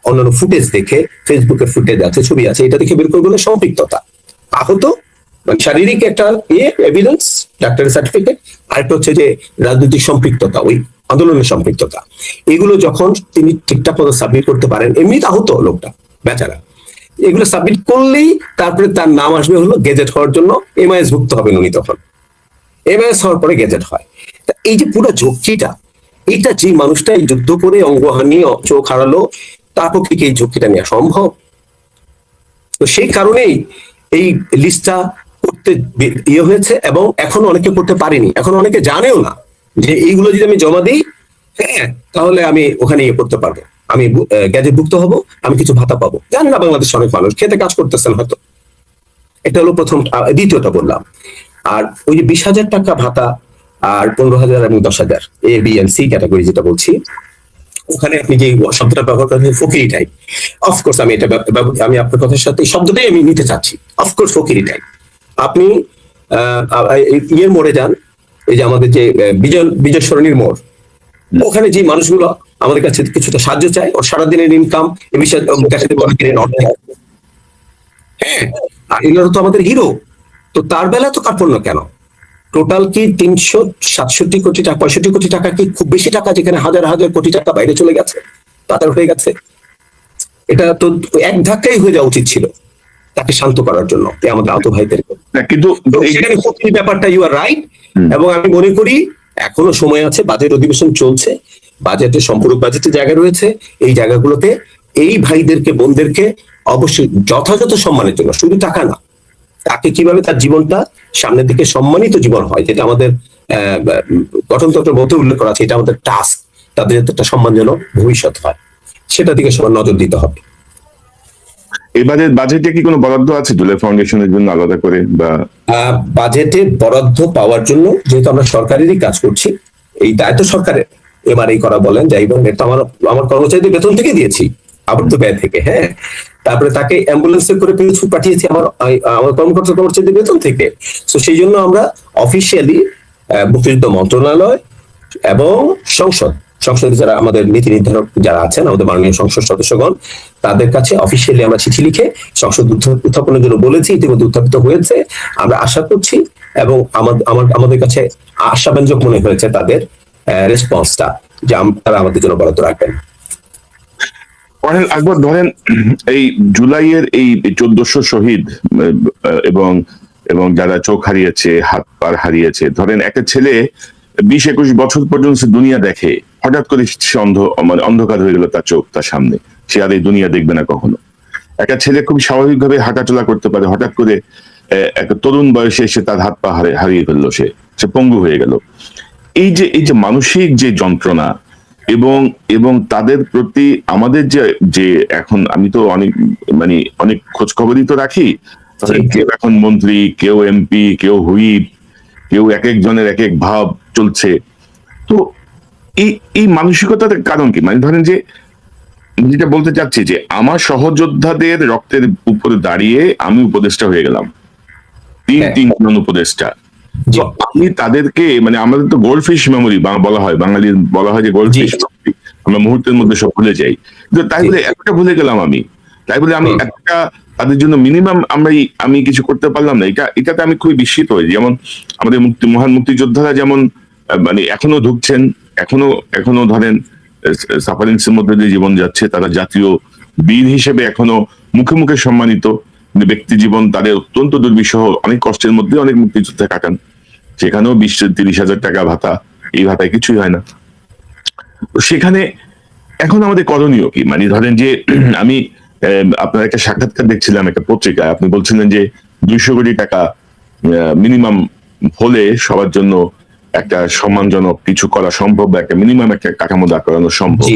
অন্যান্য ফুটেজ দেখে, ফেসবুকের ফুটেজ আছে, ছবি আছে, এটা দেখে বের করবে সম্পৃক্ততা, আহত মানে শারীরিক একটা এভিডেন্স, ডাক্তারের সার্টিফিকেট, আরেকটা হচ্ছে যে রাজনৈতিক সম্পৃক্ততা, ওই আন্দোলনের সম্পৃক্ততা। এগুলো যখন তিনি ঠিকঠাক মতো সাবমিট করতে পারেন, এমনিতে আহত লোকটা বেচারা, এগুলো সাবমিট করলেই তারপরে তার নাম আসবে হলো গেজেট হওয়ার জন্য, এমআইএস ভুক্ত হবেন উনি, তখন এমআইএস হওয়ার পরে গেজেট হয়। এই যে পুরো ঝুঁকিটা, এটা যে মানুষটা এই যুদ্ধ করে অঙ্গহানি চোখ হারালো, তার পক্ষে কি এই ঝুঁকিটা নেওয়া সম্ভব? তো সেই কারণেই এই লিস্টটা করতে ইয়ে হয়েছে, এবং এখন অনেকে করতে পারেনি, এখন অনেকে জানেও না যে এইগুলো যদি আমি জমা দিই, হ্যাঁ তাহলে আমি ওখানে ইয়ে করতে পারবো, আমি গ্যাজেট ভুক্ত হব, আমি কিছু ভাতা পাবো। জানে না বাংলাদেশ অনেক মানুষ খেতে কাজ করতেছেন হয়তো। এটা হলো প্রথম। দ্বিতীয়টা বললাম, আর ওই যে 20,000 টাকা ভাতা আর 15,000 এবং 10,000 A B and see category যেটা বলছি, ওখানে আপনি যে শব্দটা ব্যবহার করেন ফকিরি টাইপ, অফকোর্স আমি এটা আমি আপনার কথার সাথে শব্দটাই আমি নিতে চাচ্ছি, অফকোর্স ফকিরি টাইপ। আপনি ইয়ের মোড়ে যান, এই যে আমাদের যে বিজয় সরণির মোড়, ওখানে যে মানুষগুলো আমাদের কাছে কিছুটা সাহায্য চায়, ওর সারাদিনের ইনকাম এ বিষয়ে হ্যাঁ, আর এগুলো তো আমাদের হিরো, তো তার বেলা তো কার্পণ্য কেন? টোটাল কি 367 কোটি টাকা, 65 কোটি টাকা কি খুব বেশি টাকা, যেখানে হাজার হাজার কোটি টাকা বাইরে চলে গেছে, পাতার হয়ে গেছে? এটা তো এক ধাক্কাই হয়ে যাওয়া উচিত ছিল তাকে শান্ত করার জন্য, আমাদের আহত ভাইদের। কিন্তু সেখানে শক্তির ব্যাপারটা ইউ আর রাইট, এবং আমি মনে করি এখনো সময় আছে, বাজেট অধিবেশন চলছে, বাজেটে সম্পূরক বাজেটের জায়গা রয়েছে, এই জায়গাগুলোতে এই ভাইদেরকে বোনদেরকে অবশ্যই যথাযথ সম্মানের জন্য, শুধু টাকা না, তাকে কিভাবে তার জীবনটা সামনের দিকে সম্মানিত জীবন হয়, যেটা আমাদের গঠনতন্ত্রের মধ্যে উল্লেখ করা আছে, এটা আমাদের টাস্ক, তাদের যাতে একটা সম্মানজনক ভবিষ্যৎ হয়, সেটা দিকে সবার নজর দিতে হবে। এবারে বাজেটে কি কোনো বরাদ্দ আছে জুলাই ফাউন্ডেশনের জন্য আলাদা করে? বা বাজেটে বরাদ্দ পাওয়ার জন্য, যেহেতু আমরা সরকারেরই কাজ করছি, এই দায়িত্ব সরকারের, এমআরআই করা বলেন, যাই বলেন, এটা আমার কর্মচারীদের বেতন থেকে দিয়েছি, আবদ্ধ ব্যয় থেকে। হ্যাঁ, তারপরে তাকে অ্যাম্বুলেন্সে করে পিরোজপুর পাঠিয়েছি আমার কর্মচারীদের বেতন থেকে। তো সেই জন্য আমরা অফিসিয়ালি মুক্তিযুদ্ধ মন্ত্রণালয় এবং সংসদে যারা আমাদের নীতি নির্ধারক যারা আছেন, আমাদের মাননীয় সংসদ সদস্যগণ, তাদের কাছে অফিসিয়ালি আমরা চিঠি লিখে সংসদ উত্থাপনের জন্য বলেছি, ইতিমধ্যে উত্থাপিত হয়েছে। আমরা আশা করছি, এবং আমাদের কাছে আশাব্যঞ্জক মনে হয়েছে তাদের রেসপন্সটা, যে তারা আমাদের জন্য বরাদ্দ রাখবেন। আকবর, ধরেন এই জুলাইয়ের এই 1400 শহীদ এবং যারা চোখ হারিয়েছে, হাত পা হারিয়েছে, ধরেন একটা ছেলে 20-21 বছর পর্যন্ত দুনিয়া দেখে, হঠাৎ করে সে অন্ধকার হয়ে গেল তার চোখ, তার সামনে, সে আর এই দুনিয়া দেখবে না কখনো। একটা ছেলে খুব স্বাভাবিকভাবে হাঁটাচলা করতে পারে, হঠাৎ করে একটা তরুণ বয়সে এসে তার হাত পা হারিয়ে ফেললো, সে পঙ্গু হয়ে গেল। এই যে মানসিক যে যন্ত্রণা এবং তাদের প্রতি আমাদের যে এখন, আমি তো অনেক খোঁজ খবরই তো রাখি, কেউ এখন মন্ত্রী, কেউ এমপি, কেউ হুইপ, কেউ এক একজনের এক এক ভাব চলছে। তো এই মানসিকতার কারণ কি? ধরেন যে, যেটা বলতে চাচ্ছি যে আমার সহযোদ্ধাদের রক্তের উপরে দাঁড়িয়ে আমি উপদেষ্টা হয়ে গেলাম, তিনজন উপদেষ্টা। আমি তাদেরকে, আমাদের তো গোল্ডফিশ মেমোরি বলা হয়, বাঙালির বলা হয় যে গোল্ডফিশ মেমোরি, আমরা মুহূর্তের মধ্যে সব ভুলে যাই। কিন্তু তাই বলে একটা ভুলে গেলাম আমি, তাই বলে আমি একটা তাদের জন্য মিনিমাম আমি কিছু করতে পারলাম না, এটাতে আমি খুবই বিস্মিত হই। যেমন আমাদের মহান মুক্তিযোদ্ধারা যেমন এখনো ঢুকছেন, এখনো ধরেন সাফারিংসের মধ্যে দিয়ে জীবন যাচ্ছে, তারা জাতীয় বীর হিসেবে এখনো মুখে মুখে সম্মানিত, ব্যক্তি জীবন তাদের অত্যন্ত দুর্বিষহ, অনেক কষ্টের মধ্যে অনেক মুক্তিযোদ্ধা কাটান, সেখানেও 20-30 হাজার টাকা ভাতা, এই ভাতায় কিছুই হয় না। সেখানে এখন আমাদের করণীয় কি? ধরেন যে আমি আপনার একটা সাক্ষাৎকার দেখছিলাম একটা পত্রিকায়, আপনি বলছিলেন যে 200 কোটি টাকা মিনিমাম হলে সবার জন্য একটা সম্মানজনক কিছু করা সম্ভব, বা একটা মিনিমাম একটা কাঠামো দাঁড় করানো সম্ভব।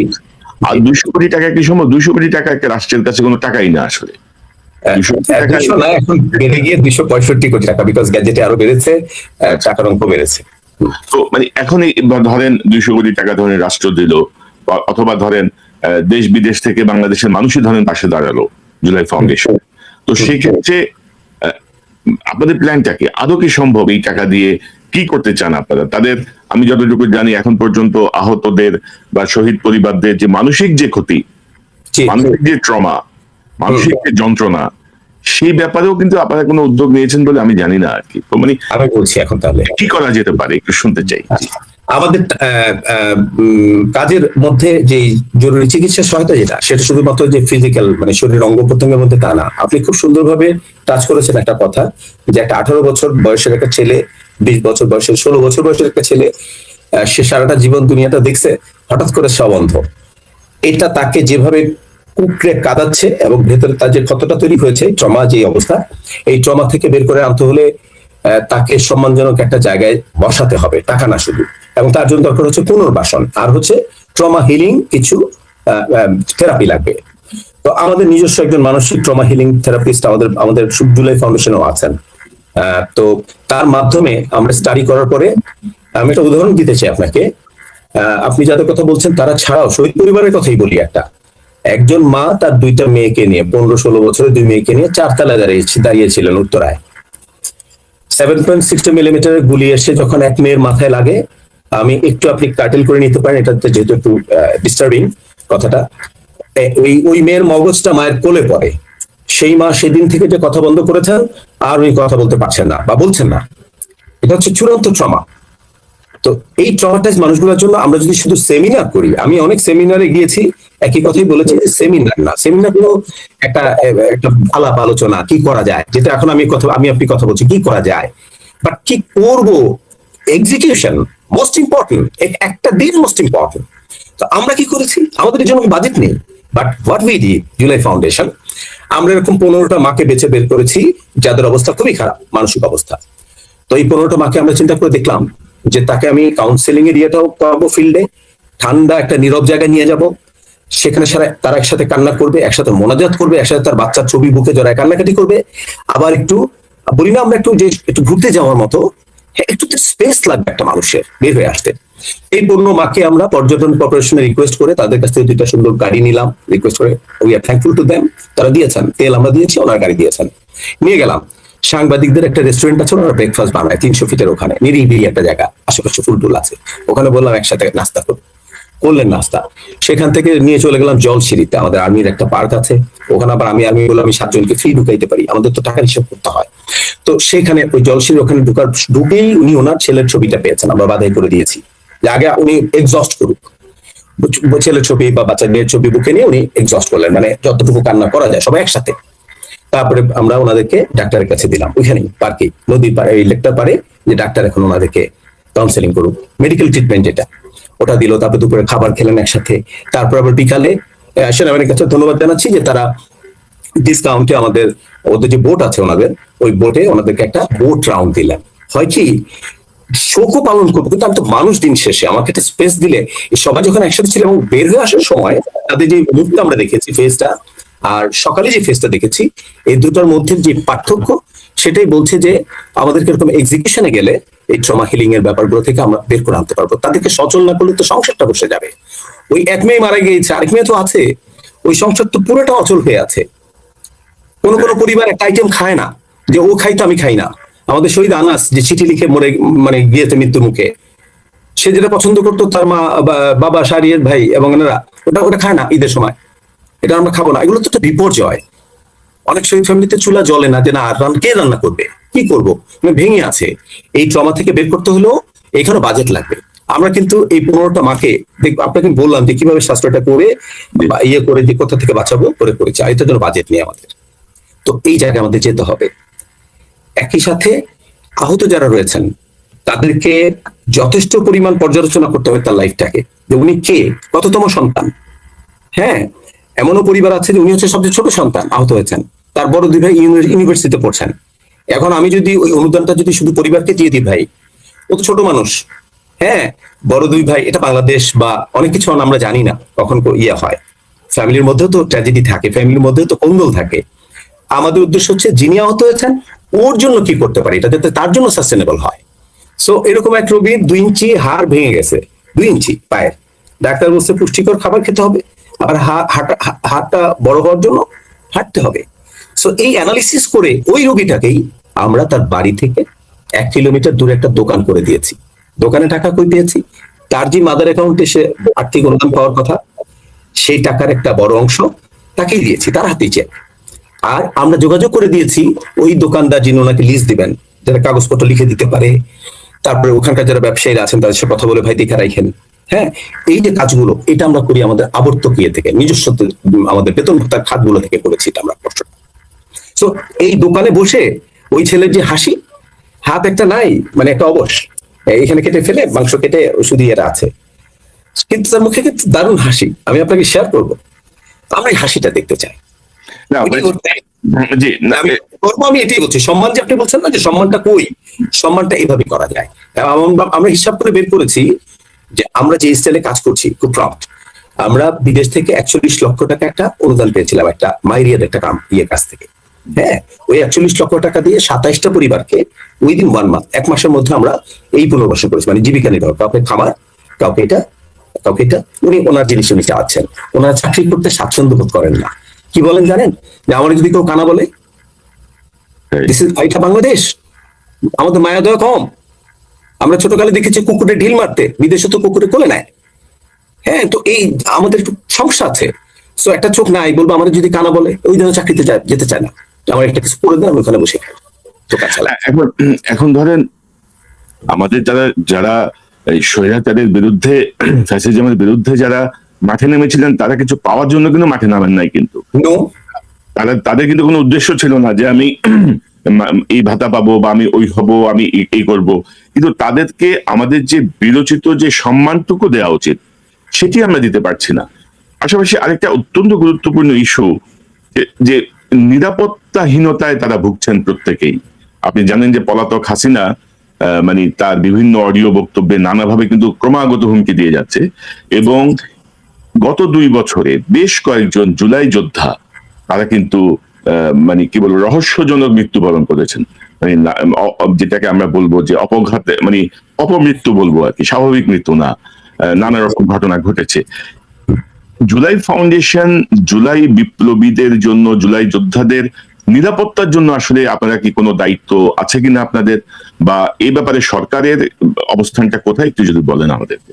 আর 200 কোটি টাকা কি সম্ভব? 200 কোটি টাকা একটা রাষ্ট্রের কাছে কোনো টাকাই না আসলে। এখন বেড়ে গিয়ে 265 কোটি টাকা, বিকজ গ্যাজেটে আরো বেড়েছে, টাকার অঙ্ক বেড়েছে। তো এখন ধরেন 200 কোটি টাকা ধরেন রাষ্ট্র দিল, অথবা ধরেন দেশ বিদেশ থেকে বাংলাদেশের মানুষই ধরেন পাশে দাঁড়ালো জুলাই ফাউন্ডেশন। তো সেক্ষেত্রে আপনাদের প্ল্যানটা কি? আদৌ কি সম্ভব? এই টাকা দিয়ে কি করতে চান আপনারা? তাদের, আমি যতটুকু জানি এখন পর্যন্ত আহতদের বা শহীদ পরিবারদের যে মানসিক যে ক্ষতি, মানসিক যে ট্রমা, মানসিক যে যন্ত্রণা, সেই ব্যাপারেও কিন্তু আপনারা কোনো উদ্যোগ নিয়েছেন বলে আমি জানি না আর কি। তো আমি বলছি এখন তাহলে কি করা যেতে পারে একটু শুনতে চাই। আমাদের কাজের মধ্যে যে জরুরি চিকিৎসা সহায়তা যেটা, সেটা শুধুমাত্র যে ফিজিক্যাল শরীরের অঙ্গ প্রত্যঙ্গের মধ্যে তা না। আপনি খুব সুন্দরভাবে টাচ করেছেন একটা কথা, যে একটা 18 বছর বয়সের একটা ছেলে, 20 বছর বয়সের, 16 বছর বয়সের একটা ছেলে, সে সারাটা জীবন দুনিয়াটা দেখছে, হঠাৎ করে সব অন্ধ। এটা তাকে যেভাবে কুকড়ে কাঁদাচ্ছে, এবং ভেতরে তার যে ক্ষতটা তৈরি হয়েছে, ট্রমা যে অবস্থা, এই ট্রমা থেকে বের করে আনতে হলে তাকে সম্মানজনক একটা জায়গায় বসাতে হবে, টাকা না শুধু। এবং তার জন্য দরকার হচ্ছে পুনর্বাসন, আর হচ্ছে ট্রমা হিলিং কিছু থেরাপি লাগবে। তো আমাদের নিজস্ব একজন মানসিক ট্রমা হিলিং থেরাপিস্ট আমাদের জুলাই ফাউন্ডেশনও আছেন। তো তার মাধ্যমে আমরা স্টাডি করার পরে, আমি একটা উদাহরণ দিতে চাই আপনাকে। আপনি যাদের কথা বলছেন তারা ছাড়াও শহীদ পরিবারের কথাই বলি। একজন মা তার 2টা মেয়েকে নিয়ে, 15-16 বছরের 2 মেয়েকে নিয়ে 4 তলায় দাঁড়িয়েছিলেন উত্তরায়। 7.60 মিলিমিটারের গুলি এসে যখন এক মেয়ের মাথায় লাগে, আমি একটু, আপনি কাটেল করে নিতে পারেন, এটাতে যেহেতু একটু ডিস্টার্বিং কথাটা, ওই মেয়ের মগজটা মায়ের কোলে পড়ে। সেই মা সেদিন থেকে যে কথা বন্ধ করেছেন, আর উনি কথা বলতে পারছেন না বা বলছেন না। এটা হচ্ছে চূড়ান্ত ট্রমা। তো এই ট্রমাটাইজ মানুষগুলোর জন্য আমরা যদি শুধু সেমিনার করি, আমি অনেক সেমিনারে গিয়েছি, একই কথাই বলেছি যে সেমিনার না, সেমিনার গুলো একটা একটা আলাপ আলোচনা কি করা যায়, যেটা এখন আমি আপনি কথা বলছি কি করা যায়, বাট কি করব, এক্সিকিউশন মোস্ট ইম্পর্টেন্ট, একটা দিন মোস্ট ইম্পর্টেন্ট। তো আমরা কি করেছি, আমাদের জন্য বাজেট নেই, but what we D July foundation, আমরা এরকম 15টা মাকে বেছে বের করেছি যাদের অবস্থা খুবই খারাপ, মানসিক অবস্থা। তো এই 15টা মাকে আমরা চিন্তা করে দেখলাম যে তাকে আমি কাউন্সেলিং এর ইয়েটাও করাবো, ফিল্ডে ঠান্ডা একটা নীরব জায়গায় নিয়ে যাব, সেখানে তারা একসাথে কান্না করবে, একসাথে মোনাজাত করবে, একসাথে তার বাচ্চার ছবি বুকে জড়ায় কান্নাকাটি করবে, আবার একটু বলি না আমরা একটু যে একটু ঘুরতে যাওয়ার মতো, হ্যাঁ একটু স্পেস লাগবে একটা মানুষের বের হয়ে আসতে। এই 15 মাকে আমরা পর্যটন কর্পোরেশনে রিকোয়েস্ট করে তাদের কাছ থেকে 2টা সুন্দর গাড়ি নিলাম, রিকোয়েস্ট করে, we are thankful to them, তারা দিয়েছেন, তেল আমরা দিয়েছি, ওনার গাড়ি দিয়েছেন, নিয়ে গেলাম। সাংবাদিকদের একটা রেস্টুরেন্ট আছে, ওনারা ব্রেকফাস্ট বানায় 300 ফিটের ওখানে, নিরিবিলি একটা জায়গা, আশেপাশে ফুল টুল আছে, ওখানে বললাম একসাথে নাস্তা করলেন নাস্তা। সেখান থেকে নিয়ে চলে গেলাম জলসিঁড়িতে, আমাদের আর্মির একটা পার্ক আছে ওখানে, আবার আমি বললাম আমি 7 জনকে ফ্রি ঢুকাইতে পারি, আমাদের তো টাকার হিসাব করতে হয়। তো সেখানে ওই জলসিঁড়ির ওখানে ঢুকেই উনি ওনার ছেলের ছবিটা পেয়েছেন, আমরা বাধাই করে দিয়েছি যে আগে উনি এক্সস্ট করুক, ছেলের ছবি বা বাচ্চার মেয়ের ছবি বুকে নিয়ে উনি এক্সস্ট করলেন, মানে যতটুকু কান্না করা যায় সবাই একসাথে। তারপরে আমরা ওনাদেরকে ডাক্তারের কাছে দিলাম, ওইখানেই পার্কে, নদীর পাড়ে, এই লেকটার পারে, যে ডাক্তার এখন ওনাদেরকে কাউন্সেলিং করুক, মেডিকেল ট্রিটমেন্ট যেটা ওটা দিল। তারপরে দুপুরে খাবার খেলেন একসাথে। তারপর আবার বিকালে সেনাবাহিনীর কাছে ধন্যবাদ জানাচ্ছি যে তারা ডিসকাউন্টে আমাদের, ওদের যে বোট আছে ওনাদের, ওই বোটে ওনাদেরকে একটা বোট রাউন্ড দিলেন। হয় কি, শোকও পালন করবো, কিন্তু আমি তো মানুষ, দিন শেষে আমাকে একটা স্পেস দিলে, সবাই যখন একসাথে ছিল এবং বের হয়ে আসার সময় তাদের যে মুখটা আমরা দেখেছি, ফেসটা, আর সকালে যে ফেসটা দেখেছি, এই দুটার মধ্যে যে পার্থক্য, সেটাই বলছে যে আমাদেরকে এরকম এক্সিকিউশনে গেলে এই ট্রমা হিলিং এর ব্যাপারগুলো থেকে আমরা বের করে আনতে পারবো। তাদেরকে সচল না করলে তো সংসারটা বসে যাবে। ওই এক মেয়ে মারা গিয়েছে, আরেক মেয়ে তো আছে, ওই সংসার তো পুরোটা অচল হয়ে আছে। কোনো কোনো পরিবার একটা আইটেম খায় না, যে ও খাই তো আমি খাই না। আমাদের শহীদ আনাস যে চিঠি লিখে মরে মানে গিয়েছে মৃত্যু মুখে, সে যেটা পছন্দ করতো তার মা বাবা শারিয়ের ভাই এবং এনারা ওটা খায় না ঈদের সময়, এটা আমরা খাবো না। এগুলো তো একটা বিপর্যয়। অনেক শহীদ ফ্যামিলিতে চুলা জ্বলে না, যে না কে রান্না করবে, কি করবো, ভেঙে আছে। এই ট্রমা থেকে বের করতে হলেও এখানে বাজেট লাগবে। আমরা কিন্তু এই 15টা মাকে আপনাকে বললাম যে কিভাবে স্বাস্থ্যটা করে ইয়ে করে যে কোথা থেকে বাঁচাবো করে করেছি, আর এটার জন্য বাজেট নেই আমাদের। তো এই জায়গায় আমাদের যেতে হবে। একই সাথে আহত যারা রয়েছেন তাদেরকে যথেষ্ট পরিমাণ পর্যালোচনা করতে হবে তার লাইফটাকে, যে উনি কে, কততম সন্তান। হ্যাঁ, এমনও পরিবার আছে যে উনি হচ্ছে সবচেয়ে ছোট সন্তান, আহত হয়েছেন, তার বড় 2 ভাই ইউনিভার্সিটিতে পড়ছেন। এখন আমি যদি ওই অনুদানটা যদি শুধু পরিবারকে দিয়ে দিই, ভাই ও তো ছোট মানুষ, হ্যাঁ, বড় 2 ভাই, এটা বাংলাদেশ বা অনেক কিছু আমরা জানি না কখন ইয়ে হয়, ফ্যামিলির মধ্যেও তো ট্র্যাজেডি থাকে, ফ্যামিলির মধ্যেও তো কোন্দল থাকে। আমাদের উদ্দেশ্য হচ্ছে যিনি আহত হয়েছেন ওর জন্য কি করতে পারি, এটা যাতে তার জন্য সাস্টেনেবল হয়। সো এরকম এক রোগীর 2 ইঞ্চি হাড় ভেঙে গেছে, 2 ইঞ্চি পায়ের, ডাক্তার বলছে পুষ্টিকর খাবার খেতে হবে, আবার হাড়টা বড় হওয়ার জন্য হাঁটতে হবে। সো এই অ্যানালিসিস করে ওই রোগীটাকেই আমরা তার বাড়ি থেকে 1 কিলোমিটার দূরে একটা দোকান করে দিয়েছি। দোকানে টাকা কই পেয়েছি, তার যে মাদার অ্যাকাউন্টে সে আর্থিক অনুদান পাওয়ার কথা, সেই টাকার একটা বড় অংশ তাকেই দিয়েছি, তার হাতেই চেক। আর আমরা যোগাযোগ করে দিয়েছি ওই দোকানদার যিনি ওনাকে লিজ দিবেন, যারা কাগজপত্র লিখে দিতে পারে, তারপরে ওখানকার যারা ব্যবসায়ীরা আছেন তাদের সাথে কথা বলে ভাই দেখা রাখেন। হ্যাঁ, এই যে কাজগুলো এটা আমরা করি আমাদের আবর্তক ইয়ে থেকে, নিজস্ব আমাদের বেতন ভাতার খাতগুলো থেকে করেছি এটা আমরা কষ্ট। সো এই দোকানে বসে ওই ছেলের যে হাসি, হাত একটা নাই, মানে একটা অবশ, এখানে কেটে ফেলে মাংস কেটে ওষুধ এরা আছে, কিন্তু তার মুখে কিন্তু দারুণ হাসি, আমি আপনাকে শেয়ার করবো। আমরা এই হাসিটা দেখতে চাই। আমি এটাই বলছি, সম্মান যে আপনি বলছেন না যে সম্মানটা কই, সম্মানটা এইভাবে করা যায়। আমরা হিসাব করে বের করেছি যে আমরা যে স্টাইলে কাজ করছি খুব প্রম্পট, আমরা বিদেশ থেকে 41 লক্ষ টাকা একটা অনুদান পেয়েছিলাম একটা মাইরিয়ার একটা কাছ থেকে। হ্যাঁ, ওই 41 লক্ষ টাকা দিয়ে 27টা পরিবারকে উইদিন 1 মান্থ, 1 মাসের মধ্যে আমরা এই পুনর্বাসন করেছি, মানে জীবিকা নির্বাহ, কাউকে খামার, কাউকে এটা, উনি ওনার জিনিস উনি চাচ্ছেন। ওনারা চাকরি করতে স্বাচ্ছন্দ্য বোধ করেন না। কি বলেন জানেন, যে আমার যদি কেউ কানা বলে, এটা বাংলাদেশ, আমাদের মায়া দয়া কম। আমরা ছোটকালে দেখেছি কুকুরে ঢিল মারতে, বিদেশে তো কুকুরে কোলে নেয়। হ্যাঁ, তো এই আমাদের একটু সমস্যা আছে। সো একটা চোখ নাই, বলবো আমাদের যদি কানা বলে, ওই জন্য চাকরিতে যেতে চায় না, আমার একটা কিছু করে দেন, আমি ওখানে বসে এখন ধরেন আমাদের যারা যারা এই স্বৈরাচারের বিরুদ্ধে ফ্যাসিজমের বিরুদ্ধে যারা মাঠে নেমেছিলেন তারা কিছু পাওয়ার জন্য কিন্তু মাঠে নামেন নাই, কিন্তু তাদের কিন্তু কোনো উদ্দেশ্য ছিল না যে আমি এই ভাতা পাবো বা আমি ওই হব, আমি এই করব, কিন্তু তাদেরকে আমাদের যে বিরচিত যে সম্মানটুকু দেওয়া উচিত সেটি আমরা দিতে পারছি না। পাশাপাশি আরেকটা অত্যন্ত গুরুত্বপূর্ণ ইস্যু যে নিরাপত্তাহীনতায় তারা ভুগছেন প্রত্যেকেই। আপনি জানেন যে পলাতক হাসিনা মানে তার বিভিন্ন অডিও বক্তব্যে নানাভাবে কিন্তু ক্রমাগত হুমকি দিয়ে যাচ্ছে, এবং গত 2 বছরে বেশ কয়েকজন জুলাই যোদ্ধা তারা কিন্তু মানে কি বলবো রহস্যজনক মৃত্যুবরণ করেছেন, মানে যেটাকে আমরা বলবো যে অপঘাতে মানে অপমৃত্যু বলবো আর কি, স্বাভাবিক মৃত্যু না, নানা রকম ঘটনা ঘটেছে। জুলাই ফাউন্ডেশন জুলাই বিপ্লবীদের জন্য, জুলাই যোদ্ধাদের নিরাপত্তার জন্য আসলে আপনারা কি কোনো দায়িত্ব আছে কিনা আপনাদের, বা এই ব্যাপারে সরকারের অবস্থানটা কোথায় একটু যদি বলেন আমাদেরকে।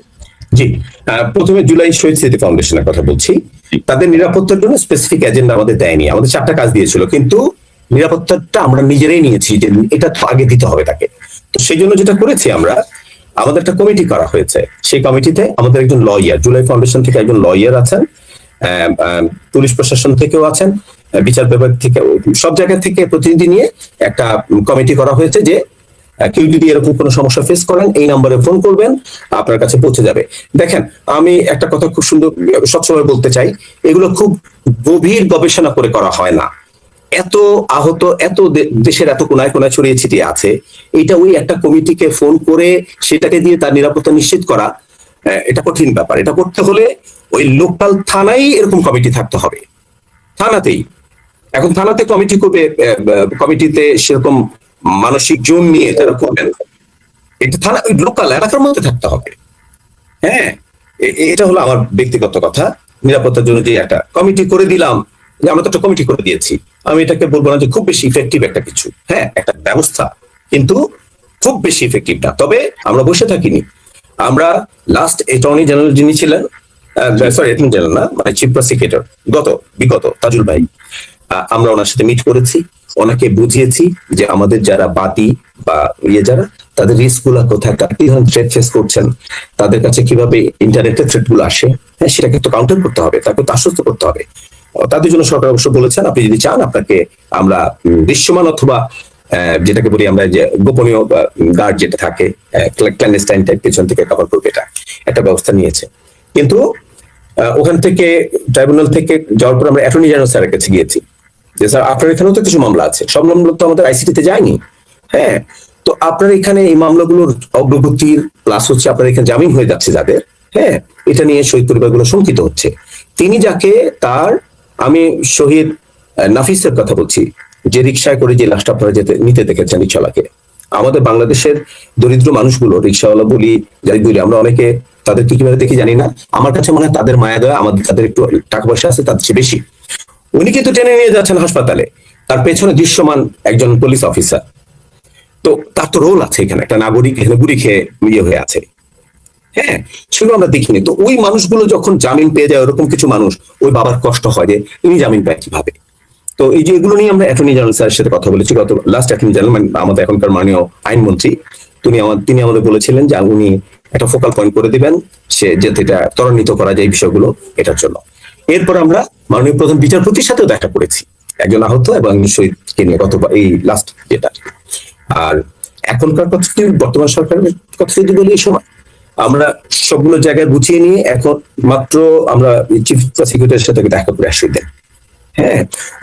জি, প্রথমে জুলাই শহীদ স্মৃতি ফাউন্ডেশনের কথা বলছি। তাদের নিরাপত্তার জন্য স্পেসিফিক এজেন্ডা আমাদের দেয়নি, আমাদের 4টা কাজ দিয়েছিল, কিন্তু নিরাপত্তাটা আমরা নিজেরাই নিয়েছি যে এটা তো আগে দিতে হবে তাকে। তো সেই জন্য যেটা করেছি আমরা, আমাদের একটা কমিটি করা হয়েছে। সেই কমিটিতে আমাদের একজন লয়ার, জুলাই ফাউন্ডেশন থেকে একজন লয়ার আছেন, পুলিশ প্রশাসন থেকেও আছেন, বিচার বিভাগ থেকে, সব জায়গা থেকে প্রতিনিধি নিয়ে একটা কমিটি করা হয়েছে যে কেউ যদি এরকম কোনো সমস্যা ফেস করেন এই নম্বরে ফোন করবেন, আপনার কাছে পৌঁছে যাবে। দেখেন, আমি একটা কথা খুব সুন্দর সবসময় বলতে চাই, এগুলো খুব গভীর গবেষণা করে করা হয় না। এত আহত, এত দেশের এত কোনায় কোনায় ছড়িয়ে ছিটিয়ে আছে, এটা ওই একটা কমিটিকে ফোন করে সেটাকে দিয়ে তার নিরাপত্তা নিশ্চিত করা, এটা কঠিন ব্যাপার। এটা করতে হলে ওই লোকাল থানায় এরকম কমিটি থাকতে হবে, থানাতেই। এখন থানাতে কমিটি করবে, কমিটিতে সেরকম মানসিক জোন নিয়ে যারা করবেন, এটা থানা ওই লোকাল এলাকার মধ্যে থাকতে হবে। হ্যাঁ, এটা হলো আমার ব্যক্তিগত কথা। নিরাপত্তার জন্য যে একটা কমিটি করে দিলাম, যে আমরা তো একটা কমিটি করে দিয়েছি, আমি এটাকে বলবো না যে খুব বেশি ইফেক্টিভ একটা কিছু, হ্যাঁ একটা ব্যবস্থা, কিন্তু খুব বেশি ইফেক্টিভ না। তবে আমরা বসে থাকিনি। আমরা লাস্ট অ্যাটর্নি জেনারেল যিনি ছিলেন, সরি অ্যাটর্নি জেনারেল না, মানে চিফ প্রসিকিউটর বিগত তাজুল ভাই, আমরা ওনার সাথে মিট করেছি, ওনাকে বুঝিয়েছি যে আমাদের যারা বাদী বা যারা, তাদের রিস্ক গুলা কোথায়, তারা কি ধরনের থ্রেট ফেস করছেন, তাদের কাছে কিভাবে ইন্টারনেটের থ্রেট গুলো আসে, হ্যাঁ সেটাকে তো কাউন্টার করতে হবে, তাকে তো আশ্বস্ত করতে হবে। তাদের জন্য সরকার অবশ্য বলেছেন আপনি যদি চান আপনাকে আমরা দৃশ্যমান অথবা যেটাকে বলি আমরা যে গোপনীয় গার্ড যেটা থাকে, ক্ল্যান্ডেস্টাইন টাইপ পেছন থেকে কভার করবে, এটা একটা ব্যবস্থা নিয়েছে। কিন্তু ওখান থেকে ট্রাইব্যুনাল থেকে যাওয়ার পর আমরা অ্যাটর্নি জেনারেল স্যারের কাছে গিয়েছি যে স্যার আপনার এখানেও তো কিছু মামলা আছে, সব মামলা তো আমাদের আইসিটিতে যায়নি। হ্যাঁ, তো আপনার এখানে এই মামলাগুলোর অগ্রগতির প্লাস হচ্ছে আপনার এখানে জামিন হয়ে যাচ্ছে যাদের, হ্যাঁ এটা নিয়ে শহীদ পরিবারগুলো শঙ্কিত হচ্ছে। তিনি যাকে তার, আমি শহীদ নাফিসের কথা বলছি, যে রিক্সায় করে যে লাশটা আপনারা নিতে দেখেছেন রিক্সাওয়ালাকে, আমাদের বাংলাদেশের দরিদ্র মানুষগুলো রিক্সাওয়ালা বলি যাই বলি আমরা অনেকে তাদেরকে কিভাবে দেখি জানি না, আমার কাছে মনে হয় তাদের মায়া দেওয়া আমাদের যাদের একটু টাকা পয়সা আছে তাদের চেয়ে বেশি। উনি কিন্তু টেনে নিয়ে যাচ্ছেন হাসপাতালে, তার পেছনে দৃশ্যমান একজন পুলিশ অফিসার, তো তার তো রোল আছে এখানে, একটা নাগরিক এখানে গুড়ি খেয়ে ইয়ে হয়ে আছে। হ্যাঁ, সেগুলো আমরা দেখিনি। তো ওই মানুষগুলো যখন জামিন পেয়ে যায়, ওরকম কিছু মানুষ, ওই বাবার কষ্ট হয় যে ইনি জামিন পায় কিভাবে। তো এই যে এগুলো নিয়ে আমরা অ্যাটর্নি জেনারেল স্যারের সাথে কথা বলেছি, গত লাস্ট অ্যাটর্নি জেনারেল মানে আমাদের এখনকার মাননীয় আইনমন্ত্রী, তিনি আমাদের বলেছিলেন যে উনি একটা ফোকাল পয়েন্ট করে দিবেন, সে যাতে এটা ত্বরান্বিত করা যায় বিষয়গুলো, এটার জন্য। এরপর আমরা মাননীয় প্রধান বিচারপতির সাথেও দেখা করেছি, একজন আহত এবং শহীদকে নিয়ে গত এই লাস্ট যেটা। আর এখনকার কথা, বর্তমান সরকারের কথা যদি বলি, এই সময় আমরা সবগুলো জায়গায় গুছিয়ে নিয়ে এখন মাত্র আমরা চিফ প্রসিকিউটরের সাথে দেখা করে আসি দেন। হ্যাঁ,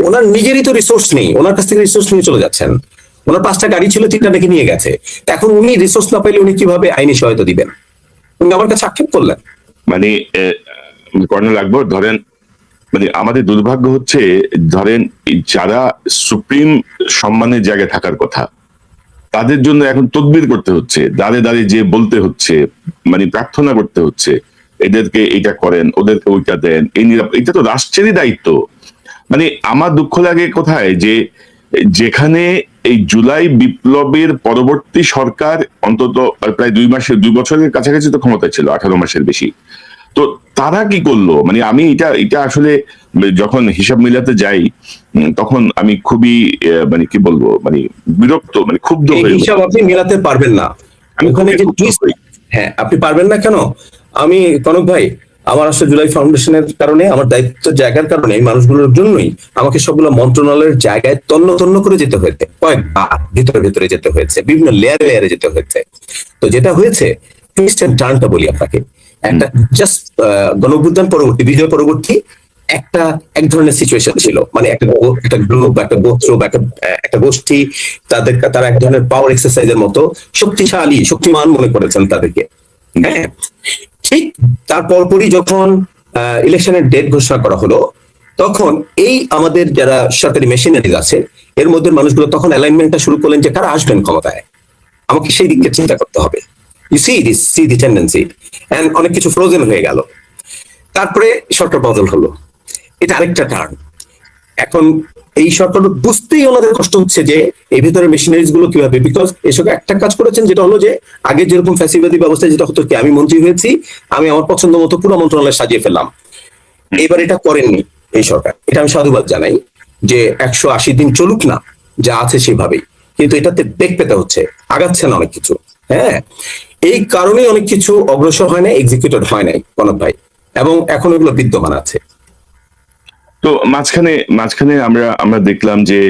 ওনার নিজেরই তো রিসোর্স নেই, ওনার কাছ থেকে রিসোর্স নিয়ে চলে যাচ্ছেন। ওনার 5টা গাড়ি ছিল, 3টা নাকি নিয়ে গেছে। এখন উনি রিসোর্স না পাইলে উনি কিভাবে আইনি সহায়তা দিবেন? উনি আমার কাছে আক্ষেপ করলেন। মানে কর্নেল আকবর, ধরেন মানে আমাদের দুর্ভাগ্য হচ্ছে, ধরেন যারা সুপ্রিম সম্মানের জায়গায় থাকার কথা তাদের জন্য এখন তদবির করতে হচ্ছে, দাঁড়ে দাঁড়িয়ে যে বলতে হচ্ছে, মানে প্রার্থনা করতে হচ্ছে, এদেরকে এটা করেন, ওদেরকে ওইটা দেন, এটা তো রাষ্ট্রেরই দায়িত্ব। মানে আমার দুঃখ লাগে কোথায়, যে যেখানে এই জুলাই বিপ্লবের পরবর্তী সরকার অন্তত প্রায় 2 বছরের কাছাকাছি তো ক্ষমতা ছিল, 18 মাসের বেশি, তো তারা কি করলো? মানে আমি এটা আসলে যখন হিসাব মিলাতে যাই তখন আমি খুবই মানে কি বলবো, মানে বিরক্ত, মানে ক্ষুব্ধ হয়ে। হিসাব আপনি মেলাতে পারবেন না, আমি ওখানে যে খুব twist, করি। হ্যাঁ আপনি পারবেন না কেন? আমি কনক ভাই, আমার আসলে জুলাই ফাউন্ডেশনের কারণে, আমার দায়িত্ব জায়গার কারণে, এই মানুষগুলোর জন্যই আমাকে সবগুলো মন্ত্রণালয়ের জায়গায় তন্ন তন্ন করে যেতে হয়েছে, কয়েকবার ভিতরে ভিতরে যেতে হয়েছে, বিভিন্ন লেয়ারে লেয়ারে যেতে হয়েছে। তো যেটা হয়েছে, টুইস্ট এন্ড টার্নটা বলি আপনাকে, একটা জাস্ট গণঅভ্যুত্থান পরবর্তী, বিজয় পরবর্তী একটা এক ধরনের সিচুয়েশন ছিল, মানে একটা গ্রুপ, একটা গোত্র বা একটা গোষ্ঠী, তারা এক ধরনের পাওয়ার এক্সারসাইজের মতো শক্তিশালী, শক্তিমান মনে করেছেন তাদেরকে। হ্যাঁ, ঠিক তার পরপরই যখন ইলেকশনের ডেট ঘোষণা করা হলো, তখন এই আমাদের যারা সরকারি মেশিনারিজ আছে এর মধ্যে মানুষগুলো তখন অ্যালাইনমেন্টটা শুরু করলেন যে কারা আসবেন ক্ষমতায়, আমাকে সেই দিকটা চিন্তা করতে হবে। You see the tendency, and অনেক কিছু ফ্রোজেন হয়ে গেল। তারপরে সরকার বদল হলো, এটা আরেকটা টার্ন। এখন এই সরকার বুঝতেই ওনাদের কষ্ট হচ্ছে যে এই ভিতরে মেশিনারিজ গুলো কিভাবে, বিকজ এসব একটা কাজ করেছেন যেটা হলো যে আগে যেরকম ফ্যাসিবাদী ব্যবস্থায় যেটা হতো কি, আমি মন্ত্রী হয়েছি, আমি আমার পছন্দ মতো পুরো মন্ত্রণালয় সাজিয়ে ফেললাম। এবার এটা করেননি এই সরকার, এটা আমি সাধুবাদ জানাই, যে 180 দিন চলুক না, যা আছে সেভাবেই, কিন্তু এটাতে বেগ পেতে হচ্ছে, আগাচ্ছে না অনেক কিছু। হ্যাঁ, এই কারণেই অনেক কিছু অগ্রসর হয় না, এক্সিকিউটেড হয় নাই কনক ভাই, এবং এখন এগুলো বিদ্যমান আছে। তো মাঝখানে মাঝখানে আমরা আমরা দেখলাম যে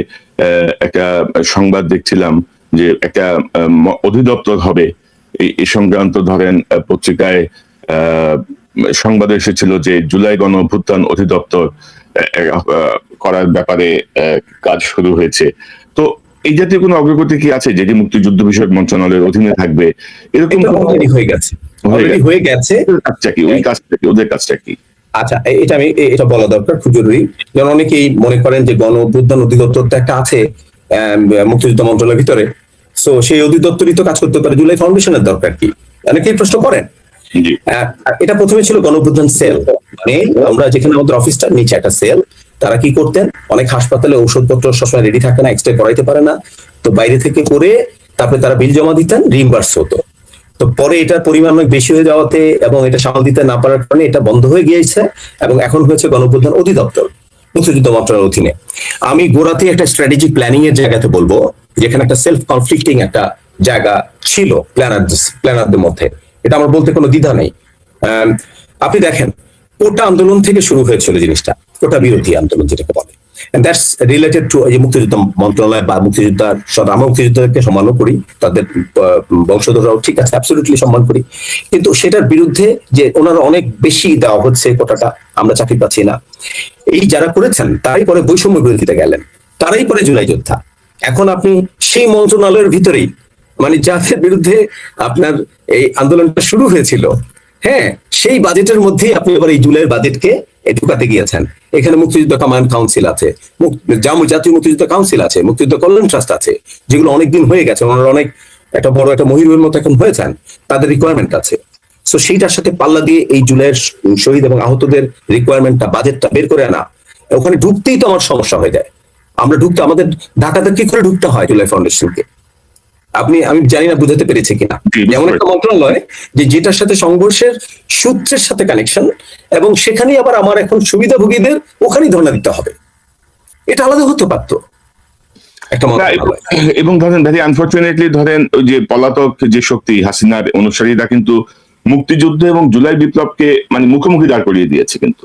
একটা সংবাদ দেখছিলাম যে একটা অধিদপ্তর হবে, এই সংক্রান্ত ধরেন পত্রিকায় সংবাদ এসেছিল যে জুলাই গণ অভ্যুত্থান অধিদপ্তর করার ব্যাপারে কাজ শুরু হয়েছে। তো এই জাতীয় কোনো অগ্রগতি কি আছে, যেটি মুক্তিযুদ্ধ বিষয়ক মন্ত্রণালয়ের অধীনে থাকবে? এরকম অলরেডি হয়ে গেছে, অলরেডি হয়ে গেছে। কাজটা কি, ওই কাজটা কি, ওদের কাজটা কি? আচ্ছা, এটা বলা দরকার, খুব জরুরি। যেমন অনেকেই মনে করেন যে গণ অভ্যুত্থান অধিদপ্তর তো একটা আছে মুক্তিযুদ্ধ মন্ত্রণালয়ের ভিতরে, সো সেই অধিদপ্তরই তো কাজ করতে পারে, জুলাই ফাউন্ডেশনের দরকার কি, অনেকেই প্রশ্ন করেন। এটা প্রথমে ছিল গণ অভ্যুত্থান সেল, মানে আমরা যেখানে আমাদের অফিসটা, নিচে একটা সেল। তারা কি করতেন, অনেক হাসপাতালে ঔষধপত্র সবসময় রেডি থাকে না, এক্সট্রা করাইতে পারে না, তো বাইরে থেকে করে তারপরে তারা বিল জমা দিতেন, রিইম্বার্স হতো। তো পরে এটার পরিমাণ অনেক বেশি হয়ে যাওয়াতে এবং এটা সামাল দিতে না পারার কারণে এটা বন্ধ হয়ে গিয়েছে, এবং এখন হয়েছে গণঅভ্যুত্থান অধিদপ্তর মুক্তিযুদ্ধ মন্ত্রণালয়ের অধীনে। আমি গোড়াতে একটা স্ট্র্যাটেজিক প্ল্যানিং এর জায়গাতে বলবো, যেখানে একটা সেলফ কনফ্লিক্টিং একটা জায়গা ছিল প্ল্যানারদের মধ্যে, এটা আমার বলতে কোনো দ্বিধা নেই। আপনি দেখেন, কোটা আন্দোলন থেকে শুরু হয়েছিল জিনিসটা, কোটা বিরোধী আন্দোলন যেটাকে বলে, and that's related to এই মুক্তিযুদ্ধ মন্ত্রণালয় বা মুক্তিযোদ্ধার, আমরা মুক্তিযোদ্ধাদেরকে সম্মানও করি, তাদের বংশধররাও ঠিক আছে, অ্যাবসলিউটলি সম্মান করি, কিন্তু সেটার বিরুদ্ধে যে ওনারা অনেক বেশি দেওয়া হচ্ছে কোটাটা, আমরা চাকরি পাচ্ছি না, এই যারা করেছেন তারাই পরে বৈষম্য বিরোধিতা গেলেন, তারাই পরে জুলাই যোদ্ধা। এখন আপনি সেই মন্ত্রণালয়ের ভিতরেই, মানে যাদের বিরুদ্ধে আপনার এই আন্দোলনটা শুরু হয়েছিল, হ্যাঁ, সেই বাজেটের মধ্যেই আপনি এবার এই জুলাইয়ের বাজেটকে ঢুকাতে গিয়েছেন। এখানে মুক্তিযুদ্ধ কমান্ড কাউন্সিল আছে, জাতীয় মুক্তিযুদ্ধ কাউন্সিল আছে, মুক্তিযুদ্ধ কল্যাণ ট্রাস্ট আছে, যেগুলো অনেকদিন হয়ে গেছে, ওনারা অনেক একটা বড় একটা মহিরুহের মতো এখন হয়েছেন, তাদের রিকোয়ারমেন্ট আছে। সো সেইটার সাথে পাল্লা দিয়ে এই জুলাইয়ের শহীদ এবং আহতদের রিকোয়ারমেন্টটা, বাজেটটা বের করে আনা, ওখানে ঢুকতেই তো আমার সমস্যা হয়ে যায়। আমরা ঢুকতে, আমাদের ঢাকাতে কি করে ঢুকতে হয় জুলাই ফাউন্ডেশনকে, আমি জানি না বুঝাতে পেরেছি কিনা। যেমন একটা মন্ত্রণালয় যে যেটার সাথে সংঘর্ষের সূত্রের সাথে কানেকশন, এবং সেখানেই আবার আমার এখন সুবিধাভোগীদের ওখানেই ধর্ণা দিতে হবে, এটা আলাদা হতে পারতো একটা মন্ত্রণালয়। এবং ধরেন ভেরি আনফরচুনেটলি ধরেন ওই যে পলাতক যে শক্তি হাসিনার অনুসারীরা কিন্তু মুক্তিযুদ্ধ এবং জুলাই বিপ্লবকে মানে মুখোমুখি দাঁড় করিয়ে দিয়েছে, কিন্তু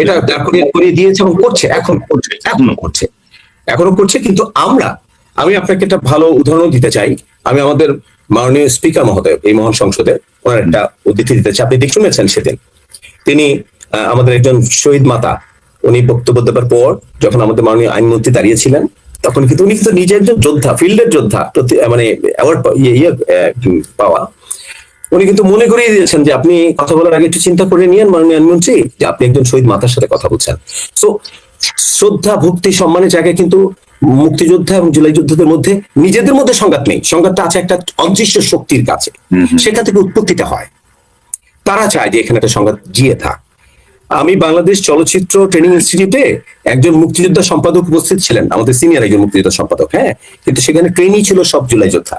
এটা দাঁড় করিয়ে দিয়েছে এবং করছে, এখনো করছে। কিন্তু আমি আপনাকে একটা ভালো উদাহরণ দিতে চাই। আমি আমাদের মাননীয় স্পিকার মহোদয়, এই মহান সংসদের, ওনার একটা উদ্ধৃতি দিতে চাই। আপনি শুনেছেন সেদিন তিনি আমাদের একজন শহীদ মাতা, উনি বক্তব্য দেওয়ার পর যখন আমাদের মাননীয় আইনমন্ত্রী দাঁড়িয়েছিলেন, তখন কিন্তু উনি কিন্তু নিজে একজন যোদ্ধা, ফিল্ডের যোদ্ধা, মানে অ্যাওয়ার্ড পাওয়া, উনি কিন্তু মনে করিয়ে দিয়েছেন যে আপনি কথা বলার আগে একটু চিন্তা করে নিয়েন মাননীয় আইনমন্ত্রী, যে আপনি একজন শহীদ মাতার সাথে কথা বলছেন। সো শ্রদ্ধা, ভক্তি, সম্মানের জায়গায় কিন্তু মুক্তিযোদ্ধা এবং জুলাই যোদ্ধাদের মধ্যে নিজেদের মধ্যে সংঘাত নেই, সংঘাতটা আছে একটা অদৃশ্য শক্তির কাছে, সেখান থেকে উৎপত্তিটা হয়। তারা চায় যে এখানে একটা সংঘাত জিয়ে থাক। আমি বাংলাদেশ চলচ্চিত্র ট্রেনিং ইনস্টিটিউটে একজন মুক্তিযোদ্ধা সম্পাদক উপস্থিত ছিলেন, আমাদের সিনিয়র একজন মুক্তিযোদ্ধা সম্পাদক, হ্যাঁ, কিন্তু সেখানে ট্রেনি ছিল সব জুলাই যোদ্ধা।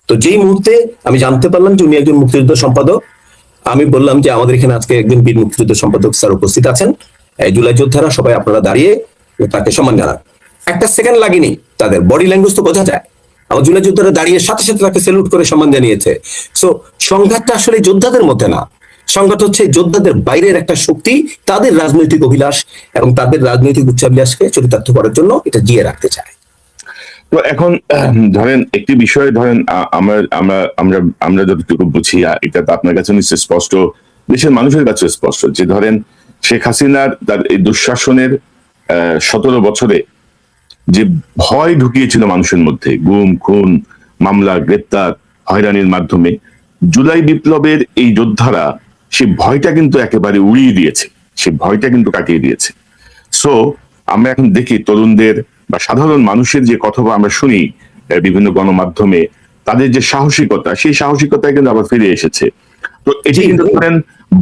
তো যেই মুহূর্তে আমি জানতে পারলাম যে উনি একজন মুক্তিযোদ্ধা সম্পাদক, আমি বললাম যে আমাদের এখানে আজকে একজন বীর মুক্তিযোদ্ধা সম্পাদক স্যার উপস্থিত আছেন, জুলাই যোদ্ধারা সবাই আপনারা দাঁড়িয়ে তাকে সম্মান জানান। একটা সেকেন্ড লাগেনি, তাদের বডি ল্যাঙ্গুয়েজ তো বোঝা যায় আমার জুলাই যোদ্ধারা দাঁড়িয়ে সাথে সাথে তাকে স্যালুট করে সম্মান জানিয়েছে। সো সংঘাতটা আসলে যোদ্ধাদের মধ্যে না, সংঘাত হচ্ছে যোদ্ধাদের বাইরের একটা শক্তি তাদের রাজনৈতিক অভিলাষ এবং তাদের রাজনৈতিক উচ্চাভিলাষকে চরিতার্থ করার জন্য এটা জিয়ে রাখতে চায়। তো এখন ধরেন একটি বিষয়, ধরেন আমরা আমরা আমরা আমরা যতটুকু বুঝি, এটা তো আপনার কাছে নিশ্চয় স্পষ্ট, দেশের মানুষের কাছে স্পষ্ট, যে ধরেন শেখ হাসিনার তার এই দুঃশাসনের 17 বছরে যে ভয় ঢুকিয়েছিল মানুষের মধ্যে, গুম খুন মামলা গ্রেপ্তার হয়রানির মাধ্যমে, জুলাই বিপ্লবের এই যোদ্ধারা সেই ভয়টা কিন্তু একেবারে উড়িয়ে দিয়েছে, সেই ভয়টা কিন্তু কাটিয়ে দিয়েছে। সো আমরা এখন দেখি তরুণদের বা সাধারণ মানুষের যে কথা আমরা শুনি বিভিন্ন গণমাধ্যমে, তাদের যে সাহসিকতা, সেই সাহসিকতা কিন্তু আবার ফিরে এসেছে। তো এটি কিন্তু ধরেন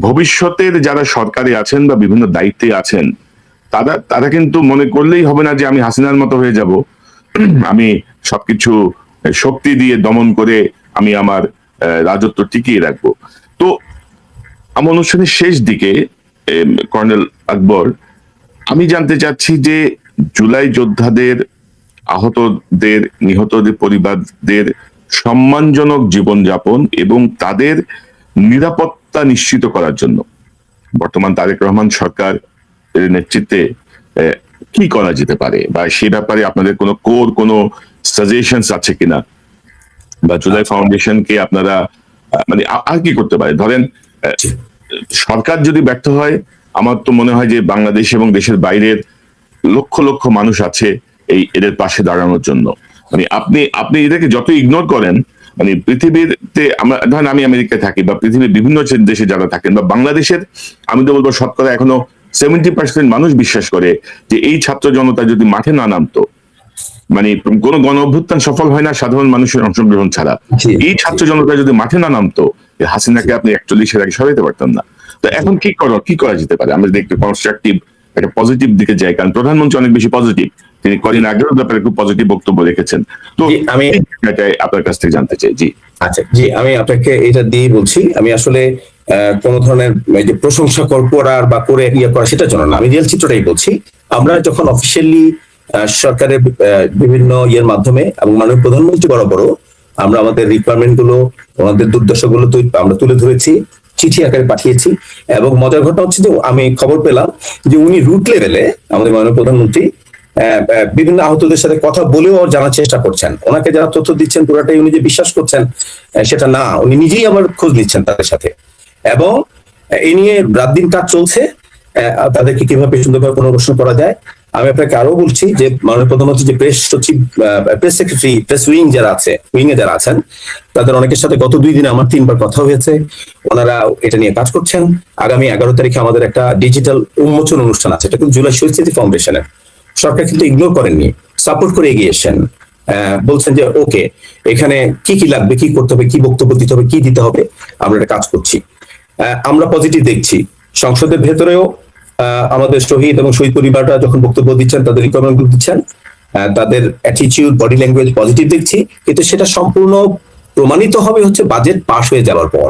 ভবিষ্যতের যারা সরকারে আছেন বা বিভিন্ন দায়িত্বে আছেন, তারা কিন্তু মনে করলেই হবে না যে আমি হাসিনার মতো হয়ে যাব, আমি সবকিছু শক্তি দিয়ে দমন করে আমি আমার রাজত্ব টিকিয়ে রাখবো। তো আমার অনুষ্ঠানের শেষ দিকে কর্নেল আকবর, আমি জানতে চাচ্ছি যে জুলাই যোদ্ধাদের, আহতদের, নিহতদের পরিবারদের সম্মানজনক জীবনযাপন এবং তাদের নিরাপত্তা নিশ্চিত করার জন্য বর্তমান তারেক রহমান সরকার নেতৃত্বে কি করা যেতে পারে, বা সে ব্যাপারে আপনাদের কোনো সাজেশনস আছে কিনা, বা জুলাই ফাউন্ডেশনকে আপনারা মানে আর কি করতে পারে? ধরেন সরকার যদি ব্যর্থ হয়, আমার তো মনে হয় যে বাংলাদেশ এবং দেশের বাইরের লক্ষ লক্ষ মানুষ আছে এদের পাশে দাঁড়ানোর জন্য। মানে আপনি এটাকে যত ইগনোর করেন, মানে পৃথিবীতে আমরা ধরেন আমি আমেরিকায় থাকি বা পৃথিবীর বিভিন্ন দেশে যারা থাকেন বা বাংলাদেশের, আমি তো বলবো শতকরা এখনো 70% মানুষ বিশ্বাস করে যে এই ছাত্র জনতা যদি মাঠে না নামতো, মানে কোন গণ অভ্যুত্থান সফল হয় না সাধারণ মানুষের অংশগ্রহণ ছাড়া। এই ছাত্র জনতা যদি মাঠে না নামতো, হাসিনাকে আপনি 41-এর আগে সরাইতে পারতেন না। তো এখন কি করা যেতে পারে? আমরা দেখতে কনস্ট্রাকটিভ একটা পজিটিভ দিকে যাই, কারণ প্রধানমন্ত্রী অনেক বেশি পজিটিভ, তিনি কদিন আগেও ব্যাপারে খুব পজিটিভ বক্তব্য রেখেছেন। তো আমি আপনার কাছ থেকে জানতে চাই। জি আচ্ছা, জি আমি আপনাকে এটা দিয়ে বলছি, আমি আসলে কোন ধরনের যে প্রশংসা করার বা করে ইয়ে করা সেটার জন্য না, আমি রিয়েল চিত্রটাই বলছি। আমরা যখন অফিসিয়ালি সরকারের বিভিন্ন ইয়ের মাধ্যমে এবং মাননীয় প্রধানমন্ত্রী বরাবরও আমরা আমাদের রিকোয়ারমেন্ট গুলো, ওনাদের দুর্দশা গুলো আমরা তুলে ধরেছি, চিঠি আকারে পাঠিয়েছি। এবং মজার ঘটনা হচ্ছে যে আমি খবর পেলাম যে উনি রুট লেভেলে আমাদের মাননীয় প্রধানমন্ত্রী বিভিন্ন আহতদের সাথে কথা বলেও জানার চেষ্টা করছেন। ওনাকে যারা তথ্য দিচ্ছেন পুরাটাই উনি যে বিশ্বাস করছেন সেটা না, উনি নিজেই আবার খোঁজ নিচ্ছেন তাদের সাথে। এবং এই নিয়ে রাত দিন কাজ চলছে, তাদেরকে কিভাবে সুন্দরভাবে পুনর্বাসন করা যায়। আমি আপনাকে আরো বলছি যে মাননীয় প্রধানমন্ত্রী যে প্রেস সচিব, প্রেস সেক্রেটারি, প্রেস উইং যারা আছে, উইং এ যারা আছেন, তাদের অনেকের সাথে গত 2 দিনে আমার 3বার কথা হয়েছে। ওনারা এটা নিয়ে কাজ করছেন। আগামী 11 তারিখে আমাদের একটা ডিজিটাল উন্মোচন অনুষ্ঠান আছে, এটা কিন্তু জুলাই শহীদ স্মৃতি ফাউন্ডেশনের। সরকার কিন্তু ইগনোর করেননি, সাপোর্ট করে এগিয়ে এসেছেন, বলছেন যে ওকে এখানে কি কি লাগবে, কি করতে হবে, কি বক্তব্য দিতে হবে, কি দিতে হবে, আমরা এটা কাজ করছি। আমরা পজিটিভ দেখছি সংসদের ভেতরেও আমাদের শহীদ এবং শহীদ পরিবাররা যখন বক্তব্য দিচ্ছেন, তাদের রিকমেন্ড দিচ্ছেন, তাদের অ্যাটিটিউড, বডি ল্যাঙ্গুয়েজ পজিটিভ দেখছি। কিন্তু সেটা সম্পূর্ণ প্রমাণিত হবে হচ্ছে বাজেট পাস হয়ে যাওয়ার পর।